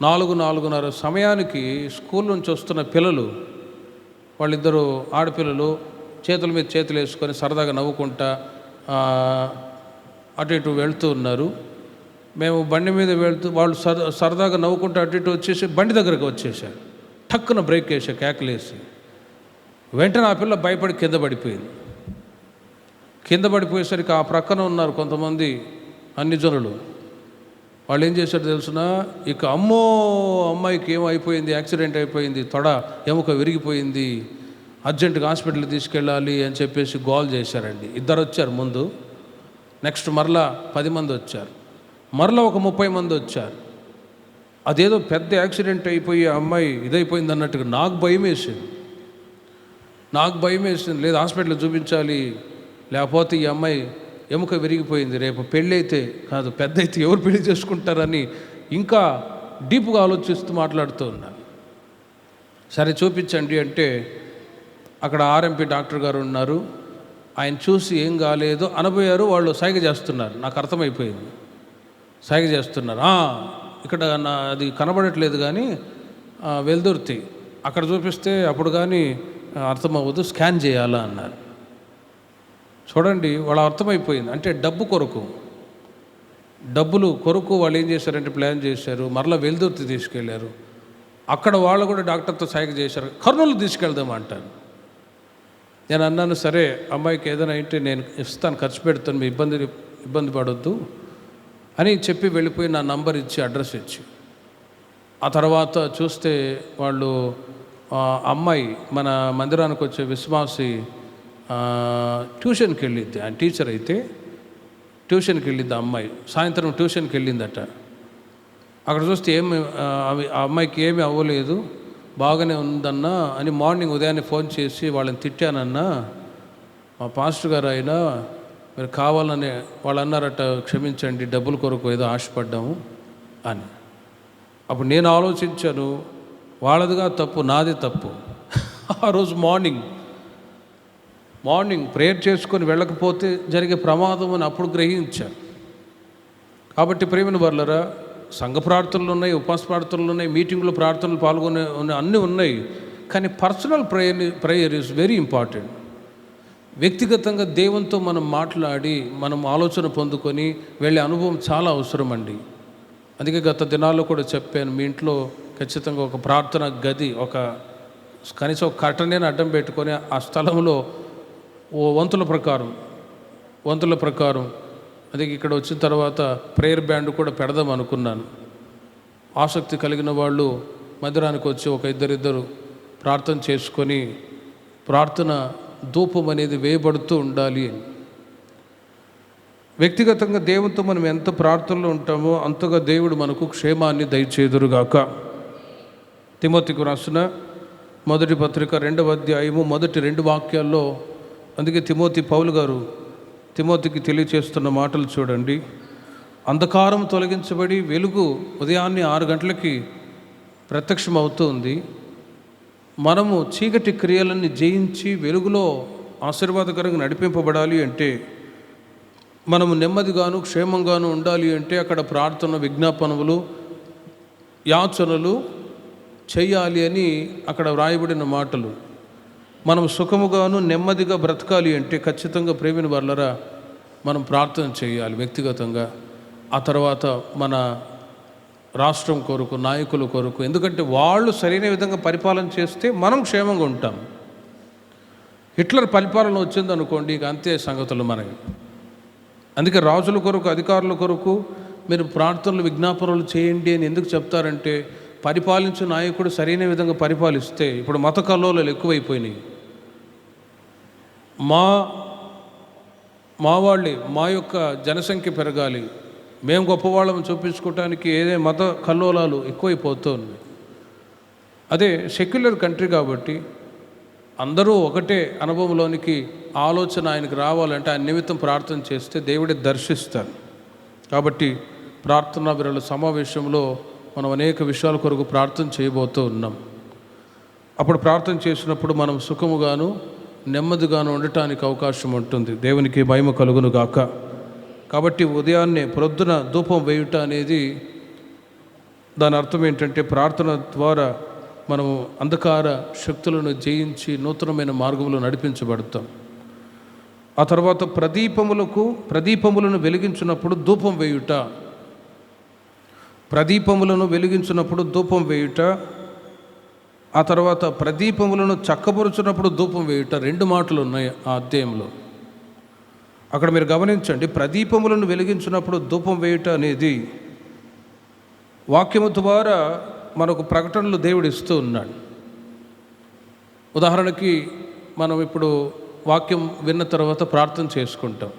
Speaker 1: 4-4:30 సమయానికి స్కూల్ నుంచి వస్తున్న పిల్లలు, వాళ్ళిద్దరూ ఆడపిల్లలు, చేతుల మీద చేతులు వేసుకొని సరదాగా నవ్వుకుంటా అటు ఇటు వెళ్తూ ఉన్నారు. మేము బండి మీద వెళ్తూ వాళ్ళు సరదాగా నవ్వుకుంటూ అటు ఇటు వచ్చేసి బండి దగ్గరకు వచ్చేసారు. టక్కున బ్రేక్ వేసా, కేకలేసి. వెంటనే ఆ పిల్ల భయపడి కింద పడిపోయింది. కింద పడిపోయేసరికి ఆ ప్రక్కన ఉన్నారు కొంతమంది అన్ని జనులు. వాళ్ళు ఏం చేశారు తెలుసునా, ఇక అమ్మో అమ్మాయికి ఏమైపోయింది, యాక్సిడెంట్ అయిపోయింది, తొడ ఎముక విరిగిపోయింది, అర్జెంటుగా హాస్పిటల్కి తీసుకెళ్ళాలి అని చెప్పేసి గోల్ చేశారండి. 2 వచ్చారు ముందు, నెక్స్ట్ మరలా 10 మంది వచ్చారు, మరలా ఒక 30 మంది వచ్చారు. అదేదో పెద్ద యాక్సిడెంట్ అయిపోయి ఆ అమ్మాయి ఇదైపోయింది అన్నట్టుగా నాకు భయం వేసింది. లేదు హాస్పిటల్కి చూపించాలి, లేకపోతే ఈ అమ్మాయి ఎముక విరిగిపోయింది, రేపు పెళ్ళి అయితే కాదు పెద్ద అయితే ఎవరు పెళ్లి చేసుకుంటారని ఇంకా డీప్గా ఆలోచిస్తూ మాట్లాడుతూ ఉన్నాను. సరే చూపించండి అంటే అక్కడ ఆర్ఎంపీ డాక్టర్ గారు ఉన్నారు. ఆయన చూసి ఏం కాలేదో అనబోయారు. వాళ్ళు సైగ చేస్తున్నారు, నాకు అర్థమైపోయింది. సైగ చేస్తున్నారు, ఇక్కడ అది కనబడట్లేదు కానీ వెల్దుర్తి అక్కడ చూపిస్తే అప్పుడు కానీ అర్థమవ్వదు, స్కాన్ చేయాలా అన్నారు. చూడండి, వాళ్ళు అర్థమైపోయింది. అంటే డబ్బులు కొరకు వాళ్ళు ఏం చేశారంటే ప్లాన్ చేశారు, మరలా వెల్దుర్తి తీసుకెళ్లారు. అక్కడ వాళ్ళు కూడా డాక్టర్తో సైగ చేశారు, కర్నూలు తీసుకెళ్దాం అంటారు. నేను అన్నాను, సరే అమ్మాయికి ఏదైనా అయితే నేను ఇస్తాను, ఖర్చు పెడతాను, మీ ఇబ్బంది పడొద్దు అని చెప్పి వెళ్ళిపోయి నా నంబర్ ఇచ్చి అడ్రస్ ఇచ్చి, ఆ తర్వాత చూస్తే వాళ్ళు అమ్మాయి మన మందిరానికి వచ్చే విశ్వాసి ట్యూషన్కి వెళ్ళిద్ది. ఆయన టీచర్ అయితే ట్యూషన్కి వెళ్ళిద్ది. ఆ అమ్మాయి సాయంత్రం ట్యూషన్కి వెళ్ళిందట. అక్కడ చూస్తే ఆ అమ్మాయికి ఏమీ అవ్వలేదు, బాగానే ఉందన్నా అని మార్నింగ్ ఉదయాన్నే ఫోన్ చేసి వాళ్ళని తిట్టానన్నా, మా పాస్టర్ గారు అయినా మీరు కావాలని వాళ్ళు అన్నారట, క్షమించండి డబ్బుల కొరకు ఏదో ఆశపడ్డాము అని. అప్పుడు నేను ఆలోచించాను, వాళ్ళదిగా తప్పు, నాది తప్పు. ఆ రోజు మార్నింగ్ ప్రేయర్ చేసుకొని వెళ్ళకపోతే జరిగే ప్రమాదం అని అప్పుడు గ్రహించాను. కాబట్టి ప్రేమిన వర్లరా, సంఘ ప్రార్థనలు ఉన్నాయి, ఉపవాస ప్రార్థనలు ఉన్నాయి, మీటింగ్లో ప్రార్థనలు పాల్గొనే అన్నీ ఉన్నాయి. కానీ personal prayer is very important. వ్యక్తిగతంగా దేవునితో మనం మాట్లాడి మనం ఆలోచన పొందుకొని వెళ్ళే అనుభవం చాలా అవసరం అండి. అందుకే గత దినాల్లో కూడా చెప్పాను, మీ ఇంట్లో ఖచ్చితంగా ఒక ప్రార్థన గది, కనీసం ఒక కర్టనే అడ్డం పెట్టుకొని ఆ స్థలంలో వంతుల ప్రకారం అదే ఇక్కడ వచ్చిన తర్వాత ప్రేయర్ బ్యాండ్ కూడా పెడదాం అనుకున్నాను. ఆసక్తి కలిగిన వాళ్ళు మందిరానికి వచ్చి ఒక ఇద్దరు ప్రార్థన చేసుకొని ప్రార్థన ధూపం అనేది వేయబడుతూ ఉండాలి. వ్యక్తిగతంగా దేవునితో మనం ఎంత ప్రార్థనలో ఉంటామో అంతగా దేవుడు మనకు క్షేమాన్ని దయచేదురుగాక. తిమోతికి రాసిన మొదటి పత్రిక 2వ అధ్యాయము మొదటి 2 వాక్యాల్లో, అందుకే పౌలు గారు తిమోతికి తెలియచేస్తున్న మాటలు చూడండి. అంధకారం తొలగించబడి వెలుగు ఉదయాన్నే 6 గంటలకి ప్రత్యక్షం అవుతుంది. మనము చీకటి క్రియలన్నీ జయించి వెలుగులో ఆశీర్వాదకరంగా నడిపింపబడాలి అంటే, మనము నెమ్మదిగాను క్షేమంగాను ఉండాలి అంటే అక్కడ ప్రార్థన, విజ్ఞాపనలు, యాచనలు చేయాలి అని అక్కడ వ్రాయబడిన మాటలు. మనం సుఖముగాను నెమ్మదిగా బ్రతకాలి అంటే ఖచ్చితంగా ప్రేమిన వర్లరా మనం ప్రార్థన చేయాలి వ్యక్తిగతంగా. ఆ తర్వాత మన రాష్ట్రం కొరకు, నాయకుల కొరకు, ఎందుకంటే వాళ్ళు సరైన విధంగా పరిపాలన చేస్తే మనం క్షేమంగా ఉంటాం. హిట్లర్ పరిపాలన వచ్చిందనుకోండి, ఇక అంతే సంగతులు మనకి. అందుకే రాజుల కొరకు, అధికారుల కొరకు మీరు ప్రార్థనలు, విజ్ఞాపనలు చేయండి అని ఎందుకు చెప్తారంటే, పరిపాలించే నాయకుడు సరైన విధంగా పరిపాలిస్తే, ఇప్పుడు మత కల్లోలాలు ఎక్కువైపోయినాయి. మా వాళ్ళే, మా యొక్క జనసంఖ్య పెరగాలి, మేము గొప్పవాళ్ళని చూపించుకోవటానికి ఏదే మత కల్లోలాలు ఎక్కువైపోతుంది. అదే సెక్యులర్ కంట్రీ కాబట్టి అందరూ ఒకటే అనుభవంలోనికి ఆలోచన ఆయనకు రావాలంటే ఆయన నిమిత్తం ప్రార్థన చేస్తే దేవుడే దర్శిస్తారు. కాబట్టి ప్రార్థనా వీరుల సమావేశంలో మనం అనేక విషయాల కొరకు ప్రార్థన చేయబోతూ ఉన్నాం. అప్పుడు ప్రార్థన చేసినప్పుడు మనం సుఖముగాను నెమ్మదిగాను ఉండటానికి అవకాశం ఉంటుంది. దేవునికి మహిమ కలుగును గాక. కాబట్టి ఉదయాన్నే ప్రొద్దున ధూపం వేయుట అనేది దాని అర్థం ఏంటంటే, ప్రార్థన ద్వారా మనము అంధకార శక్తులను జయించి నూతనమైన మార్గంలో నడిపించబడతాం. ఆ తర్వాత ప్రదీపములను వెలిగించినప్పుడు ధూపం వేయుట, ప్రదీపములను వెలిగించినప్పుడు ధూపం వేయుట, ఆ తర్వాత ప్రదీపములను చక్కబరుచినప్పుడు ధూపం వేయుట, 2 మాటలు ఉన్నాయి ఆ అధ్యాయంలో. అక్కడ మీరు గమనించండి, ప్రదీపములను వెలిగించినప్పుడు ధూపం వేయుట అనేది వాక్యము ద్వారా మనకు ప్రకటనలు దేవుడు ఇస్తూ ఉన్నాడు. ఉదాహరణకి మనం ఇప్పుడు వాక్యం విన్న తర్వాత ప్రార్థన చేసుకుంటాం.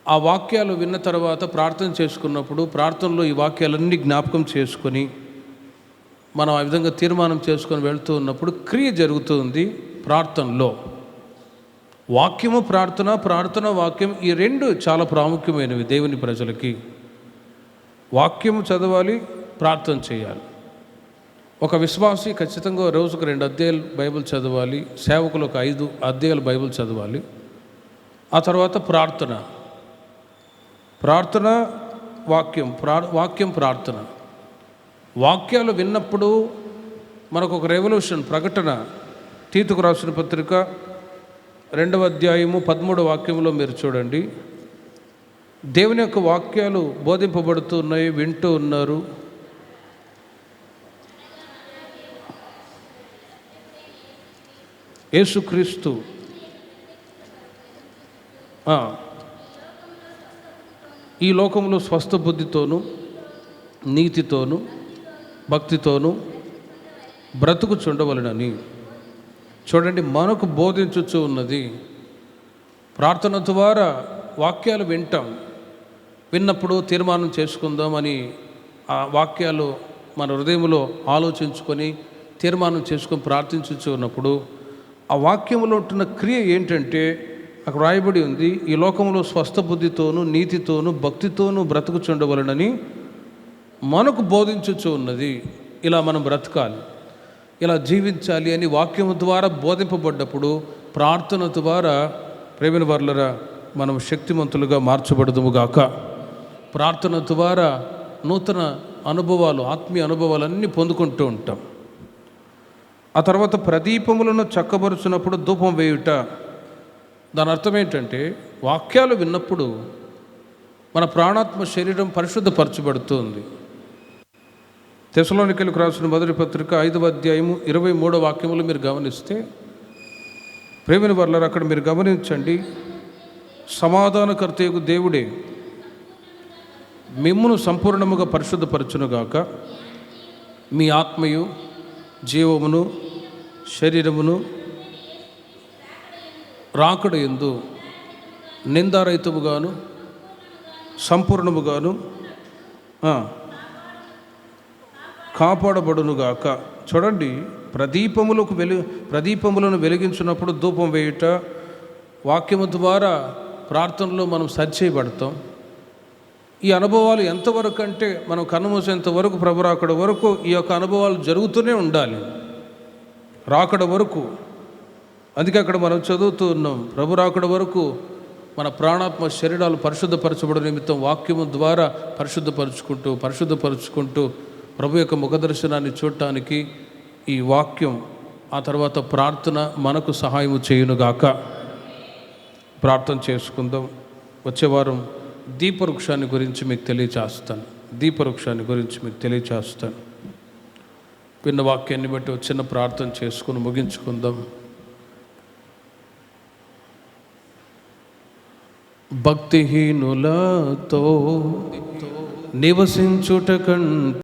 Speaker 1: ఆ వాక్యాలు విన్న తర్వాత ప్రార్థన చేసుకున్నప్పుడు ప్రార్థనలో ఈ వాక్యాలన్నీ జ్ఞాపకం చేసుకొని మనం ఆ విధంగా తీర్మానం చేసుకొని వెళ్తూ ఉన్నప్పుడు క్రియ జరుగుతుంది. ప్రార్థనలో వాక్యము, ప్రార్థన వాక్యం, ఈ 2 చాలా ప్రాముఖ్యమైనవి దేవుని ప్రజలకి. వాక్యము చదవాలి, ప్రార్థన చేయాలి. ఒక విశ్వాసి ఖచ్చితంగా రోజుకు 2 అధ్యాయాలు బైబిల్ చదవాలి, సేవకులు ఒక 5 అధ్యాయాలు బైబిల్ చదవాలి. ఆ తర్వాత ప్రార్థన, వాక్యం, ప్రార్థన. వాక్యాలు విన్నప్పుడు మనకు ఒక రెవల్యూషన్, ప్రకటన, తీతుకు రాసిన పత్రిక 2వ అధ్యాయము 13వ వాక్యంలో మీరు చూడండి, దేవుని యొక్క వాక్యాలు బోధింపబడుతూ ఉన్నాయి, వింటూ ఉన్నారు. యేసుక్రీస్తు ఈ లోకంలో స్వస్థ బుద్ధితోనూ నీతితోనూ భక్తితోనూ బ్రతుకుచుండవలెనని. చూడండి, మనకు బోధించుచు ఉన్నది. ప్రార్థన ద్వారా వాక్యాలు విన్నప్పుడు తీర్మానం చేసుకుందామని ఆ వాక్యాలు మన హృదయంలో ఆలోచించుకొని తీర్మానం చేసుకొని ప్రార్థించుచు ఉన్నప్పుడు ఆ వాక్యంలో ఉంటున్న క్రియ ఏంటంటే, అక్కడ రాయబడి ఉంది, ఈ లోకంలో స్వస్థ బుద్ధితోనూ నీతితోనూ భక్తితోనూ బ్రతుకుచుండవలెనని మనకు బోధించుచు ఉన్నది. ఇలా మనం బ్రతకాలి, ఇలా జీవించాలి అని వాక్యము ద్వారా బోధింపబడ్డప్పుడు ప్రార్థన ద్వారా ప్రేమిన వర్లరా మనం శక్తిమంతులుగా మార్చబడదుముగాక. ప్రార్థన ద్వారా నూతన అనుభవాలు, ఆత్మీయ అనుభవాలన్నీ పొందుకుంటూ ఉంటాం. ఆ తర్వాత ప్రదీపములను చక్కబరుచినప్పుడు ధూపం వేయుట, దాని అర్థం ఏంటంటే, వాక్యాలు విన్నప్పుడు మన ప్రాణాత్మ శరీరం పరిశుద్ధపరచబడుతుంది. తెస్సలోనికీయులకు రాసిన మొదటి పత్రిక 5వ అధ్యాయము 23వ వాక్యములు మీరు గమనిస్తే, ప్రేమిన వర్లరా అక్కడ మీరు గమనించండి, సమాధానకర్తయగు దేవుడే మిమ్మును సంపూర్ణముగా పరిశుద్ధపరచునుగాక, మీ ఆత్మయు జీవమును శరీరమును రాకడ యందు నిందారహితముగాను సంపూర్ణముగాను కాపాడబడునుగాక. చూడండి, ప్రదీపములను వెలిగించినప్పుడు ధూపం వేయుట, వాక్యము ద్వారా ప్రార్థనలో మనం సరిచేయబడతాం. ఈ అనుభవాలు ఎంతవరకు అంటే, మనం కన్నుమూసేంత వరకు, ప్రభు రాకడ వరకు ఈ యొక్క అనుభవాలు జరుగుతూనే ఉండాలి, రాకడ వరకు. అందుకే అక్కడ మనం చదువుతూ ఉన్నాం, ప్రభు రాకడ వరకు మన ప్రాణాత్మ శరీరాలు పరిశుద్ధపరచబడే నిమిత్తం వాక్యము ద్వారా పరిశుద్ధపరుచుకుంటూ ప్రభు యొక్క ముఖదర్శనాన్ని చూడటానికి ఈ వాక్యం, ఆ తర్వాత ప్రార్థన మనకు సహాయము చేయునుగాక. ప్రార్థన చేసుకుందాం. వచ్చే వారం దీపవృక్షాన్ని గురించి మీకు తెలియచేస్తాను. విన్న వాక్యాన్ని బట్టి చిన్న ప్రార్థన చేసుకుని ముగించుకుందాం. భక్తిహీనులతో నివసించుట కంటే